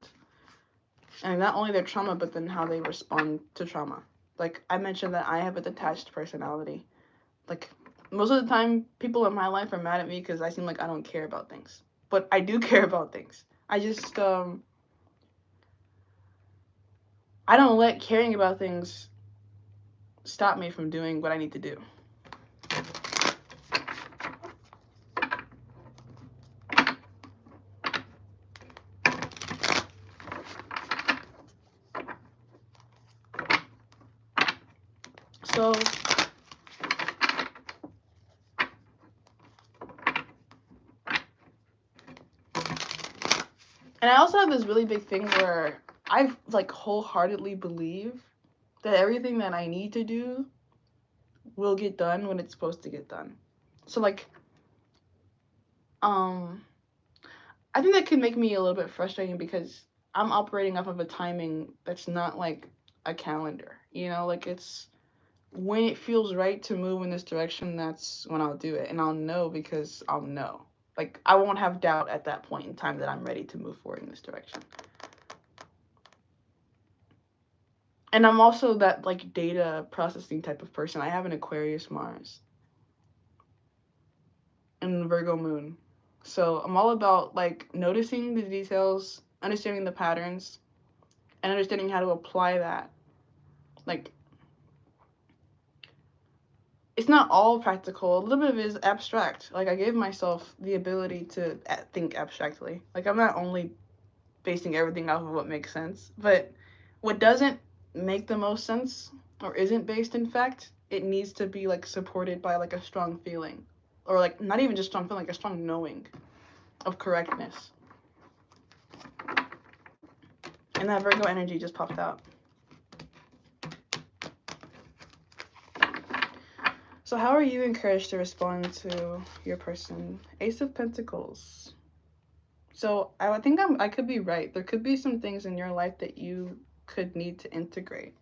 And not only their trauma, but then how they respond to trauma. Like I mentioned that I have a detached personality. Like most of the time, people in my life are mad at me because I seem like I don't care about things. But I do care about things. I just I don't let caring about things stop me from doing what I need to do. So and I also have this really big thing where I like wholeheartedly believe that everything that I need to do will get done when it's supposed to get done. So like um I think that can make me a little bit frustrating because I'm operating off of a timing that's not like a calendar. You know, like it's when it feels right to move in this direction, that's when I'll do it. And I'll know because I'll know. Like I won't have doubt at that point in time that I'm ready to move forward in this direction. And I'm also that like data processing type of person. I have an Aquarius Mars and Virgo Moon. So I'm all about like noticing the details, understanding the patterns, and understanding how to apply that. Like it's not all practical. A little bit of it is abstract. Like I gave myself the ability to think abstractly. Like I'm not only basing everything off of what makes sense, but what doesn't make the most sense or isn't based in fact, it needs to be like supported by like a strong feeling, or like not even just strong feeling, like a strong knowing of correctness. And that Virgo energy just popped out. So how are you encouraged to respond to your person? Ace of Pentacles. So I think I could be right. There could be some things in your life that you could need to integrate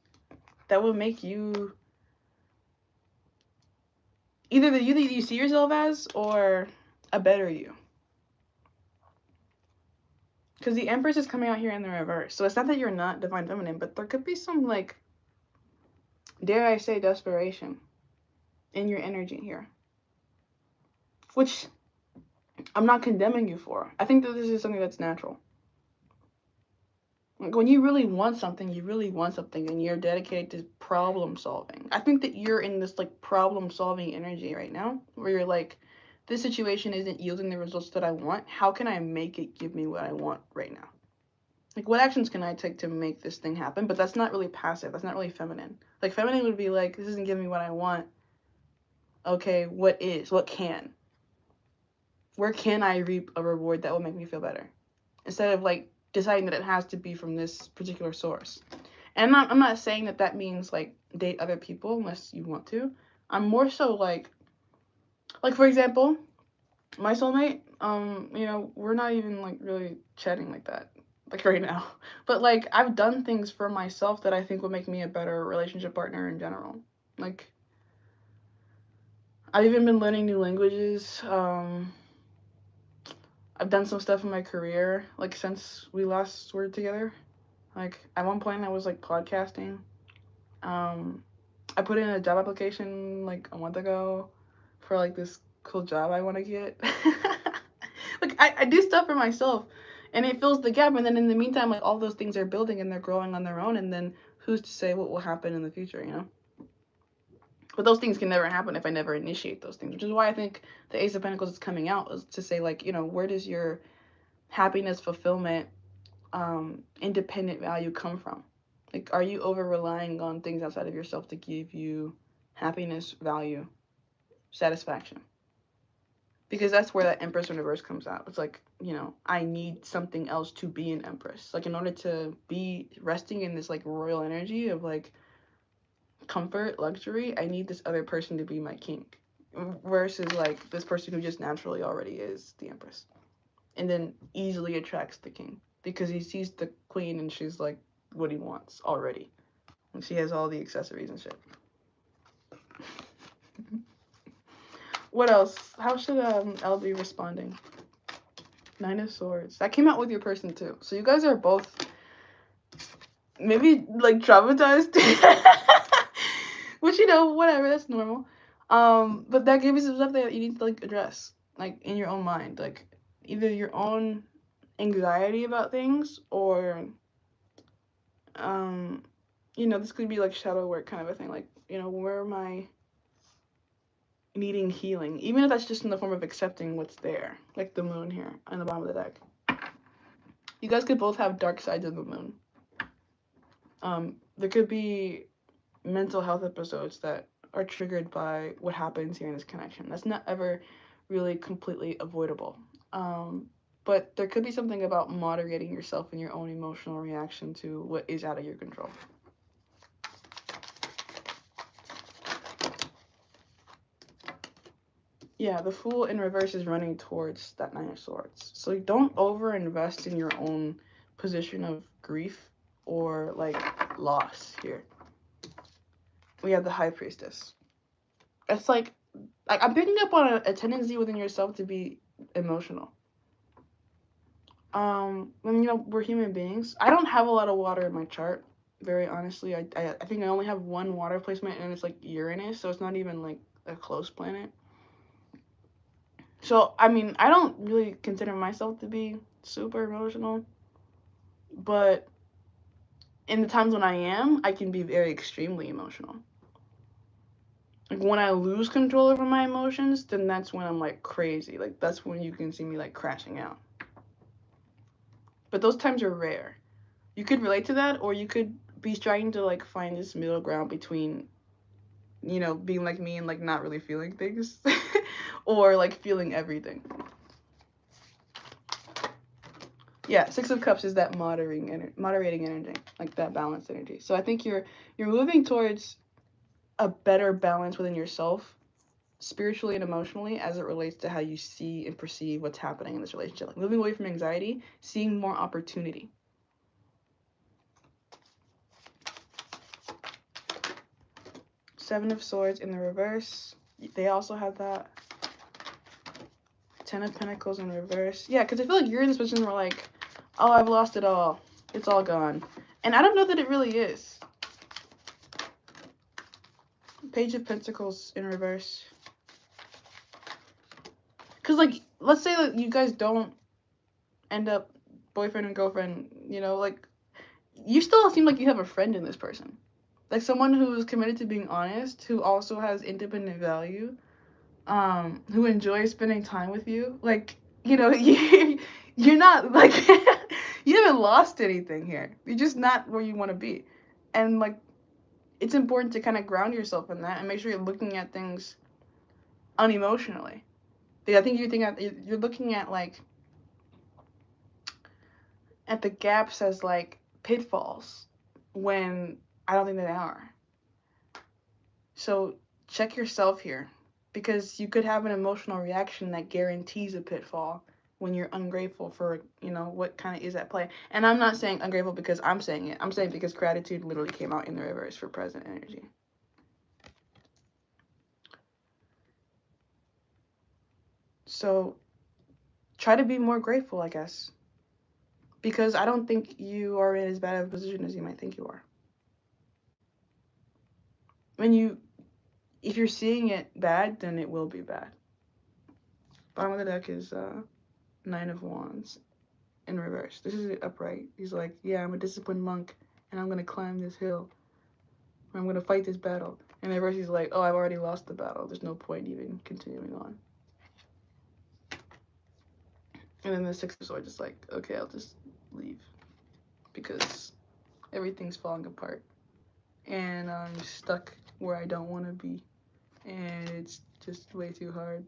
that will make you either the you that you see yourself as or a better you. Because the Empress is coming out here in the reverse. So it's not that you're not divine feminine, but there could be some like, dare I say, desperation in your energy here. Which I'm not condemning you for. I think that this is something that's natural. Like when you really want something, you really want something and you're dedicated to problem solving. I think that you're in this like problem solving energy right now where you're like, this situation isn't yielding the results that I want. How can I make it give me what I want right now? Like what actions can I take to make this thing happen? But that's not really passive. That's not really feminine. Like feminine would be like, this isn't giving me what I want. Okay, what is? What can? Where can I reap a reward that will make me feel better? Instead of like deciding that it has to be from this particular source. And I'm not saying that that means like date other people unless you want to. I'm more so like for example, my soulmate, you know, we're not even like really chatting like that, like right now. But like I've done things for myself that I think would make me a better relationship partner in general. Like I've even been learning new languages. I've done some stuff in my career, like since we last were together. Like at one point I was like podcasting. I put in a job application like a month ago for like this cool job I want to get. Like I do stuff for myself and it fills the gap, and then in the meantime like all those things are building and they're growing on their own, and then who's to say what will happen in the future, you know? But those things can never happen if I never initiate those things, which is why I think the Ace of Pentacles is coming out, is to say like, you know, where does your happiness, fulfillment, independent value come from? Like, are you over relying on things outside of yourself to give you happiness, value, satisfaction? Because that's where that Empress in reverse comes out. It's like, you know, I need something else to be an Empress. Like, in order to be resting in this like royal energy of like comfort, luxury, I need this other person to be my king. Versus like this person who just naturally already is the Empress. And then easily attracts the king because he sees the queen and she's like what he wants already. And she has all the accessories and shit. What else? How should Elle be responding? Nine of Swords. That came out with your person too. So you guys are both maybe like traumatized. Which, you know, whatever, that's normal. But that gives you some stuff that you need to like address, like in your own mind, like either your own anxiety about things or um you know, this could be like shadow work kind of a thing, like, you know, where am I needing healing, even if that's just in the form of accepting what's there, like the moon here on the bottom of the deck. You guys could both have dark sides of the moon. There could be mental health episodes that are triggered by what happens here in this connection. That's not ever really completely avoidable. But there could be something about moderating yourself and your own emotional reaction to what is out of your control. Yeah, the Fool in reverse is running towards that Nine of Swords. So don't over invest in your own position of grief or like loss here. We have the High Priestess. It's like I'm picking up on a tendency within yourself to be emotional. When, you know, we're human beings. I don't have a lot of water in my chart, very honestly. I think I only have one water placement, and it's like Uranus, so it's not even like a close planet. So, I mean, I don't really consider myself to be super emotional, but in the times when I am, I can be very extremely emotional. Like when I lose control over my emotions, then that's when I'm like crazy. Like that's when you can see me like crashing out. But those times are rare. You could relate to that, or you could be trying to like find this middle ground between, you know, being like me and like not really feeling things, or like feeling everything. Yeah, Six of Cups is that moderating energy, like that balanced energy. So I think you're moving towards a better balance within yourself, spiritually and emotionally, as it relates to how you see and perceive what's happening in this relationship. Like moving away from anxiety, seeing more opportunity. Seven of Swords in the reverse. They also have that. Ten of Pentacles in reverse. Yeah, because I feel like you're in this position where like, oh, I've lost it all. It's all gone. And I don't know that it really is. Page of Pentacles in reverse. Because, like, let's say that you guys don't end up boyfriend and girlfriend, you know, like, you still seem like you have a friend in this person. Like, someone who's committed to being honest, who also has independent value, who enjoys spending time with you. Like, you know, you're not, like, you haven't lost anything here. You're just not where you want to be. And, like, it's important to kind of ground yourself in that and make sure you're looking at things unemotionally. I think you're looking at, like, at the gaps as, like, pitfalls when I don't think that they are. So check yourself here, because you could have an emotional reaction that guarantees a pitfall when you're ungrateful for, you know, what kind of is at play. And I'm not saying ungrateful because I'm saying it. I'm saying because gratitude literally came out in the reverse for present energy. So try to be more grateful, I guess, because I don't think you are in as bad of a position as you might think you are. If you're seeing it bad, then it will be bad. Bottom of the deck is Nine of Wands in reverse. This is it upright. He's like, yeah, I'm a disciplined monk, and I'm gonna climb this hill. I'm gonna fight this battle. And in reverse, he's like, oh, I've already lost the battle. There's no point even continuing on. And then the Six of Swords is like, okay, I'll just leave because everything's falling apart, and I'm stuck where I don't want to be, and it's just way too hard,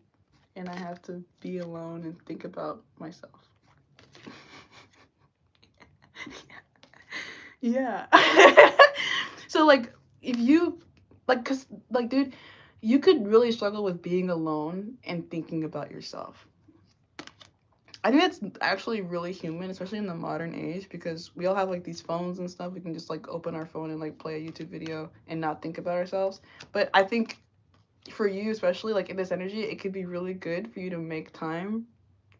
and I have to be alone and think about myself. Yeah. So, like, if you, like, cause, like, dude, you could really struggle with being alone and thinking about yourself. I think that's actually really human, especially in the modern age, because we all have, like, these phones and stuff. We can just, like, open our phone and, like, play a YouTube video and not think about ourselves. But I think for you, especially, like, in this energy, it could be really good for you to make time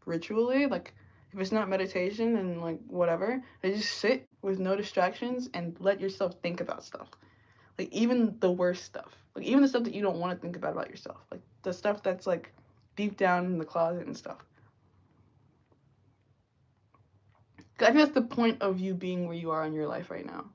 ritually, like, If it's not meditation and like whatever, then just sit with no distractions and let yourself think about stuff. Like even the worst stuff. Like even the stuff that you don't want to think about yourself. Like the stuff that's like deep down in the closet and stuff. 'Cause I think that's the point of you being where you are in your life right now.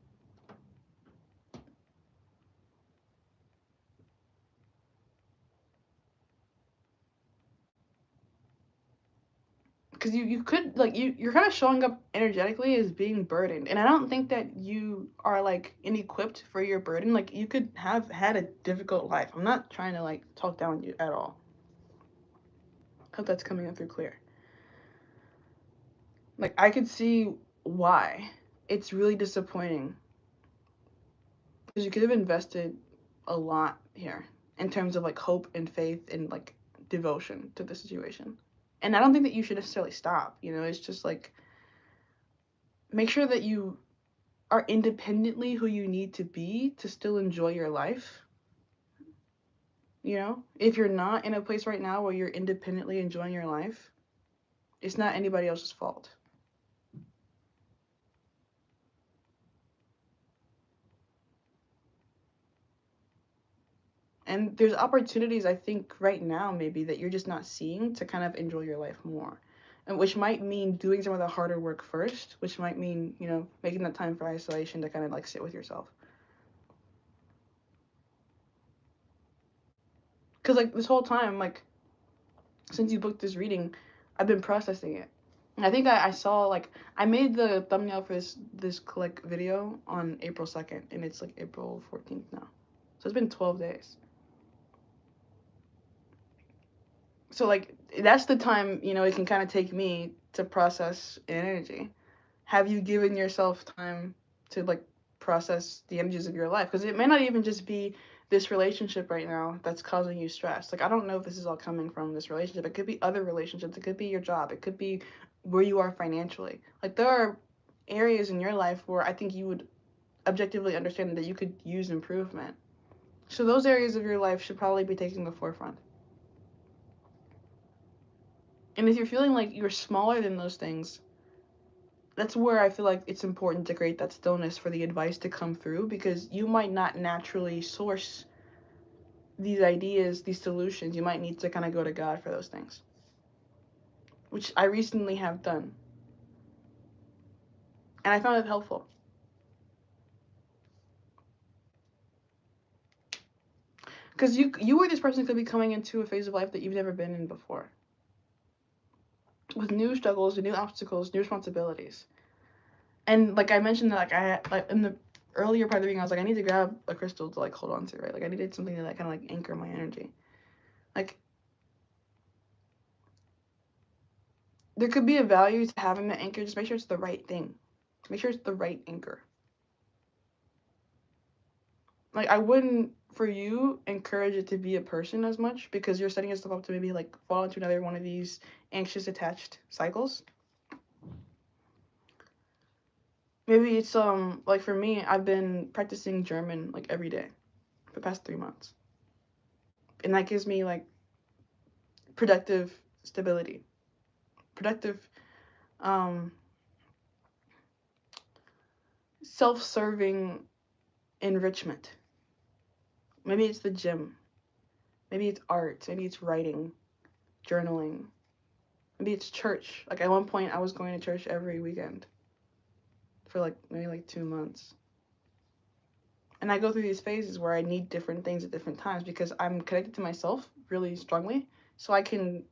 Because you could like you're kind of showing up energetically as being burdened, and I don't think that you are like inequipped for your burden. Like you could have had a difficult life. I'm not trying to like talk down on you at all. Hope that's coming through clear. Like I could see why it's really disappointing because you could have invested a lot here in terms of like hope and faith and like devotion to the situation. And I don't think that you should necessarily stop. You know, it's just like make sure that you are independently who you need to be to still enjoy your life. You know, if you're not in a place right now where you're independently enjoying your life, it's not anybody else's fault. And there's opportunities I think right now maybe that you're just not seeing to kind of enjoy your life more. And which might mean doing some of the harder work first, which might mean, you know, making that time for isolation to kind of like sit with yourself. Cuz like this whole time like since you booked this reading, I've been processing it. And I think I saw like I made the thumbnail for this click video on April 2nd and it's like April 14th now. So it's been 12 days. So like that's the time, you know, it can kind of take me to process energy. Have you given yourself time to like process the energies of your life? Because it may not even just be this relationship right now that's causing you stress. Like I don't know if this is all coming from this relationship. It could be other relationships. It could be your job. It could be where you are financially. Like there are areas in your life where I think you would objectively understand that you could use improvement. So those areas of your life should probably be taking the forefront. And if you're feeling like you're smaller than those things, that's where I feel like it's important to create that stillness for the advice to come through because you might not naturally source these ideas, these solutions. You might need to kind of go to God for those things, which I recently have done. And I found it helpful. Because you or this person could be coming into a phase of life that you've never been in before. With new struggles, new obstacles, new responsibilities. And like I mentioned that like I had like in the earlier part of the reading, I was like, I need to grab a crystal to like hold on to, right? Like I needed something to like kind of like anchor my energy. Like there could be a value to having the anchor. Just make sure it's the right thing. Make sure it's the right anchor. Like I wouldn't for you encourage it to be a person as much because you're setting yourself up to maybe like fall into another one of these anxious attached cycles. Maybe it's like for me, I've been practicing German like every day for the past 3 months. And that gives me like productive stability. Productive um self-serving enrichment. Maybe it's the gym. Maybe it's art. Maybe it's writing, journaling. Maybe it's church. Like at one point, I was going to church every weekend for like maybe like 2 months. And I go through these phases where I need different things at different times because I'm connected to myself really strongly. So I can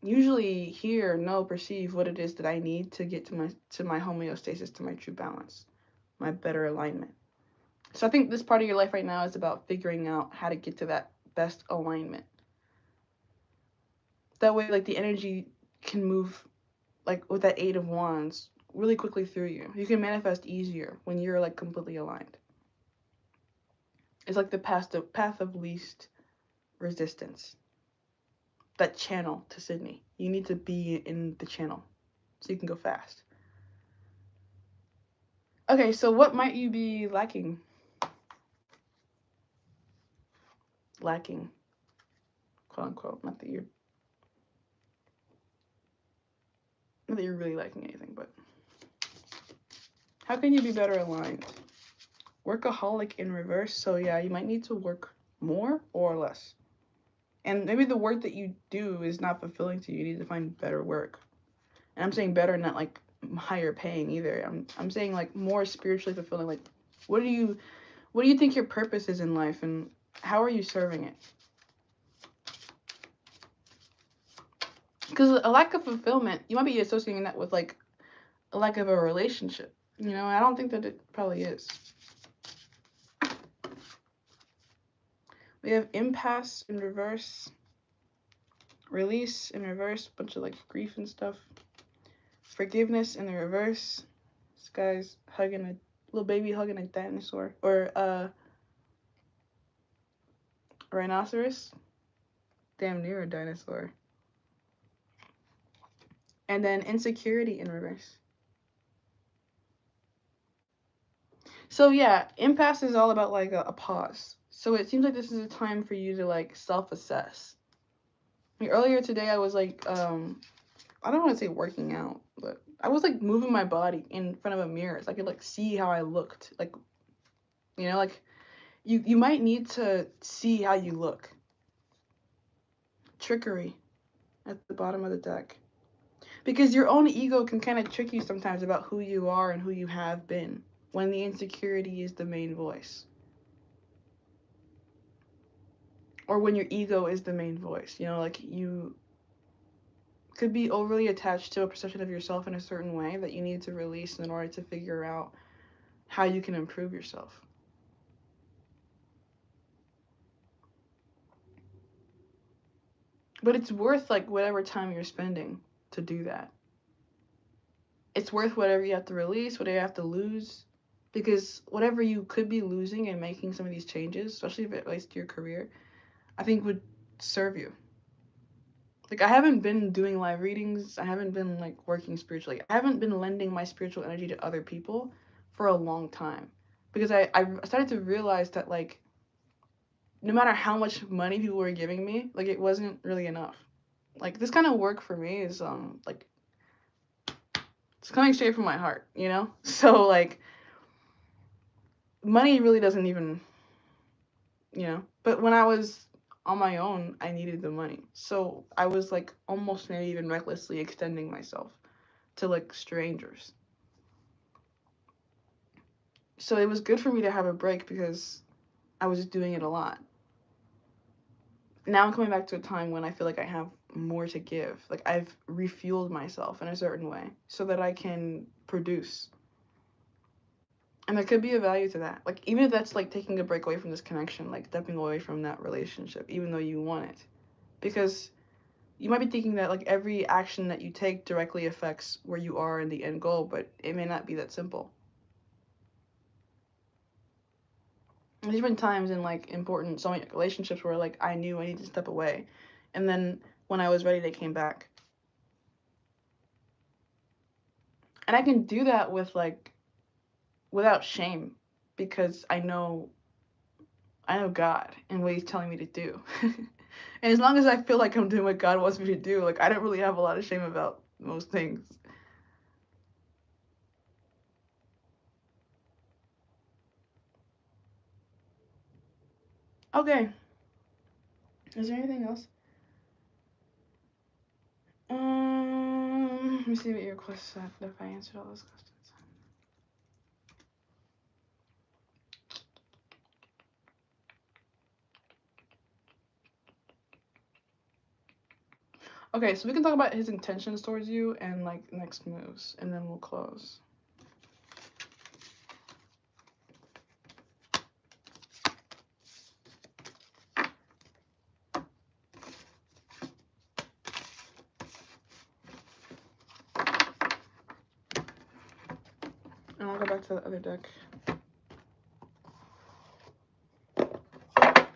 usually hear, know, perceive what it is that I need to get to my homeostasis, to my true balance, my better alignment. So I think this part of your life right now is about figuring out how to get to that best alignment. That way, like the energy can move, like with that Eight of Wands, really quickly through you. You can manifest easier when you're like completely aligned. It's like the path of least resistance. That channel to Sydney. You need to be in the channel so you can go fast. Okay, so what might you be lacking? Lacking, quote unquote. Not that you're. not that you're really liking anything, but how can you be better aligned? Workaholic in reverse. So yeah, you might need to work more or less. And maybe the work that you do is not fulfilling to you. You need to find better work. And I'm saying better, not like higher paying either. I'm saying like more spiritually fulfilling. Like, what do you think your purpose is in life, and how are you serving it? Because a lack of fulfillment, you might be associating that with like a lack of a relationship. You know, I don't think that it probably is. We have impasse in reverse, release in reverse, bunch of like grief and stuff. Forgiveness in the reverse. This guy's hugging a little baby, hugging a dinosaur or a rhinoceros. Damn near a dinosaur. And then insecurity in reverse. So yeah, impasse is all about like a pause. So it seems like this is a time for you to like self-assess. Like earlier today I was like I don't want to say working out, but I was like moving my body in front of a mirror so I could like see how I looked. Like, you know, like you might need to see how you look. Trickery at the bottom of the deck. Because your own ego can kind of trick you sometimes about who you are and who you have been when the insecurity is the main voice. Or when your ego is the main voice. You know, like you could be overly attached to a perception of yourself in a certain way that you need to release in order to figure out how you can improve yourself. But it's worth like whatever time you're spending to do that. It's worth whatever you have to release, whatever you have to lose. Because whatever you could be losing and making some of these changes, especially if it relates to your career, I think would serve you. Like I haven't been doing live readings. I haven't been like working spiritually. I haven't been lending my spiritual energy to other people for a long time. Because I started to realize that like no matter how much money people were giving me, like it wasn't really enough. Like this kind of work for me is like it's coming straight from my heart, you know? So like money really doesn't even, you know, but when I was on my own, I needed the money. So I was like almost maybe even recklessly extending myself to like strangers. So it was good for me to have a break because I was just doing it a lot. Now I'm coming back to a time when I feel like I have more to give. Like I've refueled myself in a certain way so that I can produce. And there could be a value to that. Like even if that's like taking a break away from this connection, like stepping away from that relationship, even though you want it. Because you might be thinking that like every action that you take directly affects where you are in the end goal, but it may not be that simple. There's been times in like important so many relationships where like I knew I needed to step away, and then when I was ready, they came back. And I can do that with like without shame because I know God and what He's telling me to do. And as long as I feel like I'm doing what God wants me to do, like I don't really have a lot of shame about most things. Okay. Is there anything else? Let me see what your question said. If I answered all those questions. Okay, so we can talk about his intentions towards you and like next moves, and then we'll close. And I'll go back to the other deck.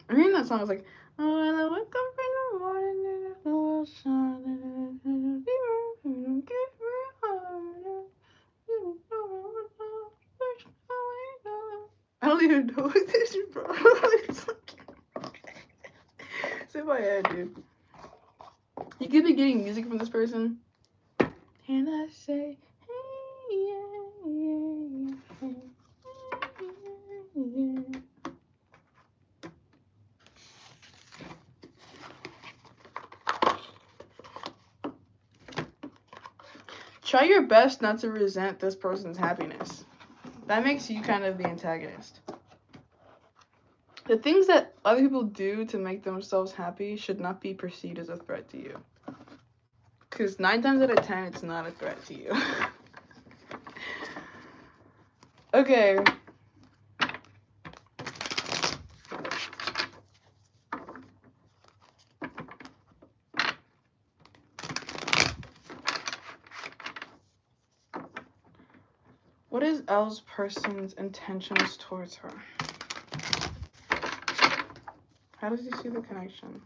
I'm hearing that song. I was like, oh, and I wake up in the morning and there's no sun. I don't even know what this is, bro. It's in my head, dude. You could be getting music from this person. And I say, hey, yeah, yeah, yeah, yeah. Try your best not to resent this person's happiness. That makes you kind of the antagonist. The things that other people do to make themselves happy should not be perceived as a threat to you. Because 9 times out of 10, it's not a threat to you. Okay. What is L's person's intentions towards her? How does he see the connection?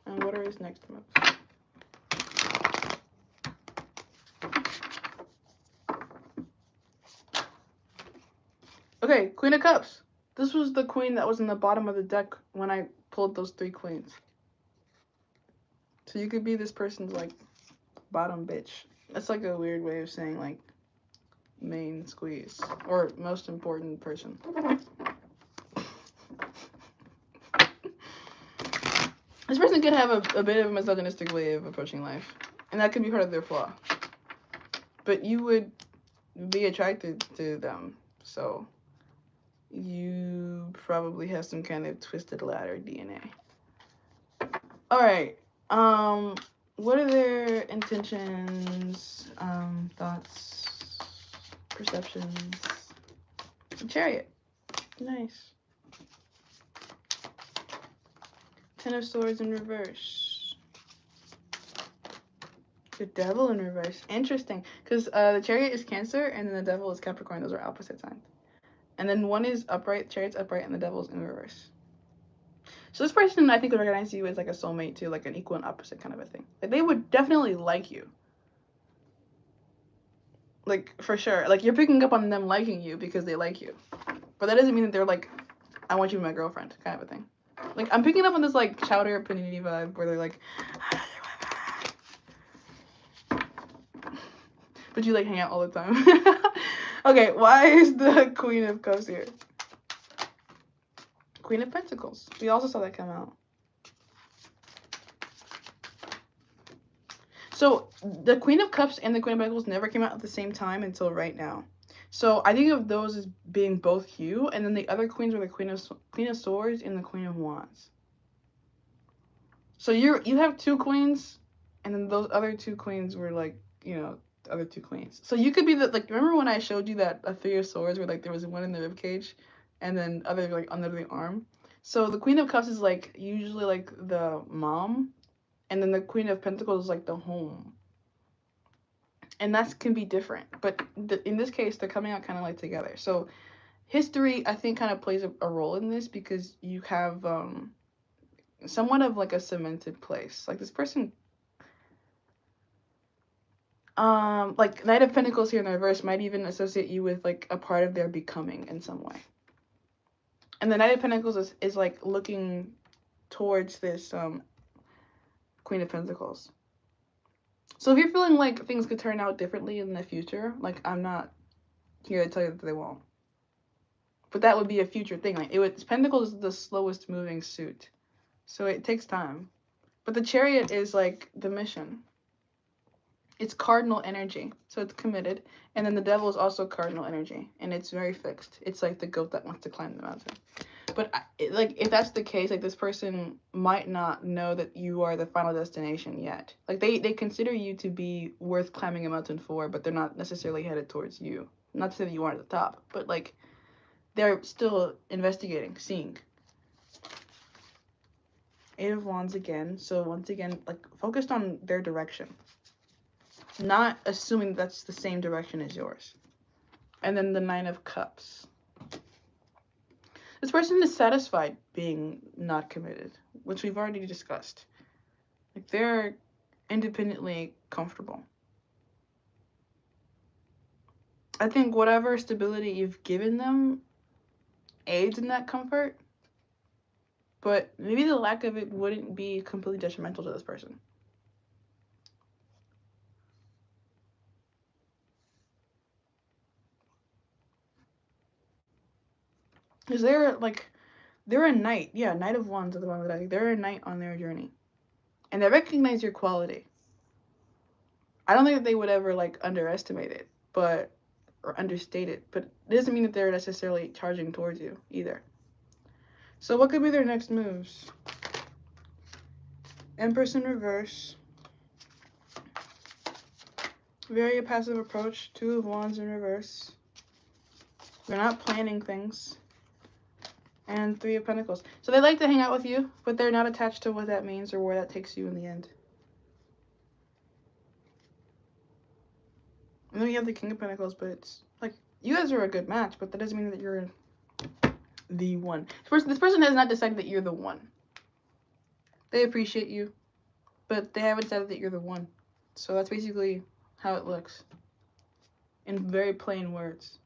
And what are his next moves? Okay, Queen of Cups. This was the queen that was in the bottom of the deck when I pulled those 3 queens. So you could be this person's, like, bottom bitch. That's, like, a weird way of saying, like, main squeeze. Or most important person. This person could have a bit of a misogynistic way of approaching life. And that could be part of their flaw. But you would be attracted to them. So you probably have some kind of twisted ladder DNA. Alright. What are their intentions, thoughts, perceptions? Chariot. Nice. 10 of Swords in reverse. The Devil in reverse. Interesting. Because the Chariot is Cancer and then the Devil is Capricorn. Those are opposite signs. And then one is upright, Chariot's upright, and the Devil's in reverse. So this person, I think, would recognize you as like a soulmate too, like an equal and opposite kind of a thing. Like they would definitely like you. Like, for sure. Like, you're picking up on them liking you because they like you. But that doesn't mean that they're like, I want you to be my girlfriend kind of a thing. Like, I'm picking up on this, like, chowder panini vibe where they're like, but you, like, hang out all the time. Okay, why is the Queen of Cups here? Queen of Pentacles. We also saw that come out. So, the Queen of Cups and the Queen of Pentacles never came out at the same time until right now. So, I think of those as being both Hugh, and then the other queens were the Queen of Swords and the Queen of Wands. So, you have 2 queens, and then those other 2 queens were, like, you know, the other 2 queens. So, you could be the, like, remember when I showed you that a 3 of Swords where, like, there was one in the ribcage, and then other, like, under the arm? So, the Queen of Cups is, like, usually, like, the mom, and then the Queen of Pentacles is, like, the home. And that can be different, but in this case they're coming out kind of like together. So history, I think, kind of plays a role in this because you have somewhat of like a cemented place. Like this person, like Knight of Pentacles here in the reverse might even associate you with like a part of their becoming in some way. And the Knight of Pentacles is like looking towards this Queen of Pentacles. So if you're feeling like things could turn out differently in the future, like I'm not here to tell you that they won't. But that would be a future thing. Like Pentacles is the slowest moving suit. So it takes time. But the Chariot is like the mission. It's cardinal energy. So it's committed. And then the Devil is also cardinal energy. And it's very fixed. It's like the goat that wants to climb the mountain. But like if that's the case, like this person might not know that you are the final destination yet. Like they consider you to be worth climbing a mountain for, but they're not necessarily headed towards you. Not to say that you aren't at the top, but like they're still investigating, seeing. 8 of Wands again. So once again, like focused on their direction. Not assuming that's the same direction as yours. And then the 9 of Cups. This person is satisfied being not committed, which we've already discussed. Like they're independently comfortable. I think whatever stability you've given them aids in that comfort, but maybe the lack of it wouldn't be completely detrimental to this person. Is there like they're a knight, yeah, Knight of Wands at the bottom of the deck. They're a knight on their journey, and they recognize your quality. I don't think that they would ever like underestimate it, but or understate it, but it doesn't mean that they're necessarily charging towards you either. So what could be their next moves? Empress in reverse. Very passive approach. Two of Wands in reverse. They're not planning things. And Three of Pentacles. So they like to hang out with you, but they're not attached to what that means or where that takes you in the end. And then we have the King of Pentacles, but it's like, you guys are a good match, but that doesn't mean that you're the one. This person has not decided that you're the one. They appreciate you, but they haven't decided that you're the one. So that's basically how it looks. In very plain words.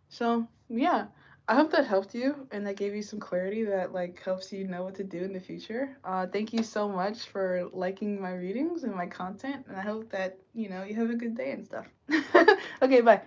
So, yeah. I hope that helped you and that gave you some clarity that like helps you know what to do in the future. Thank you so much for liking my readings and my content, and I hope that, you know, you have a good day and stuff. Okay, bye.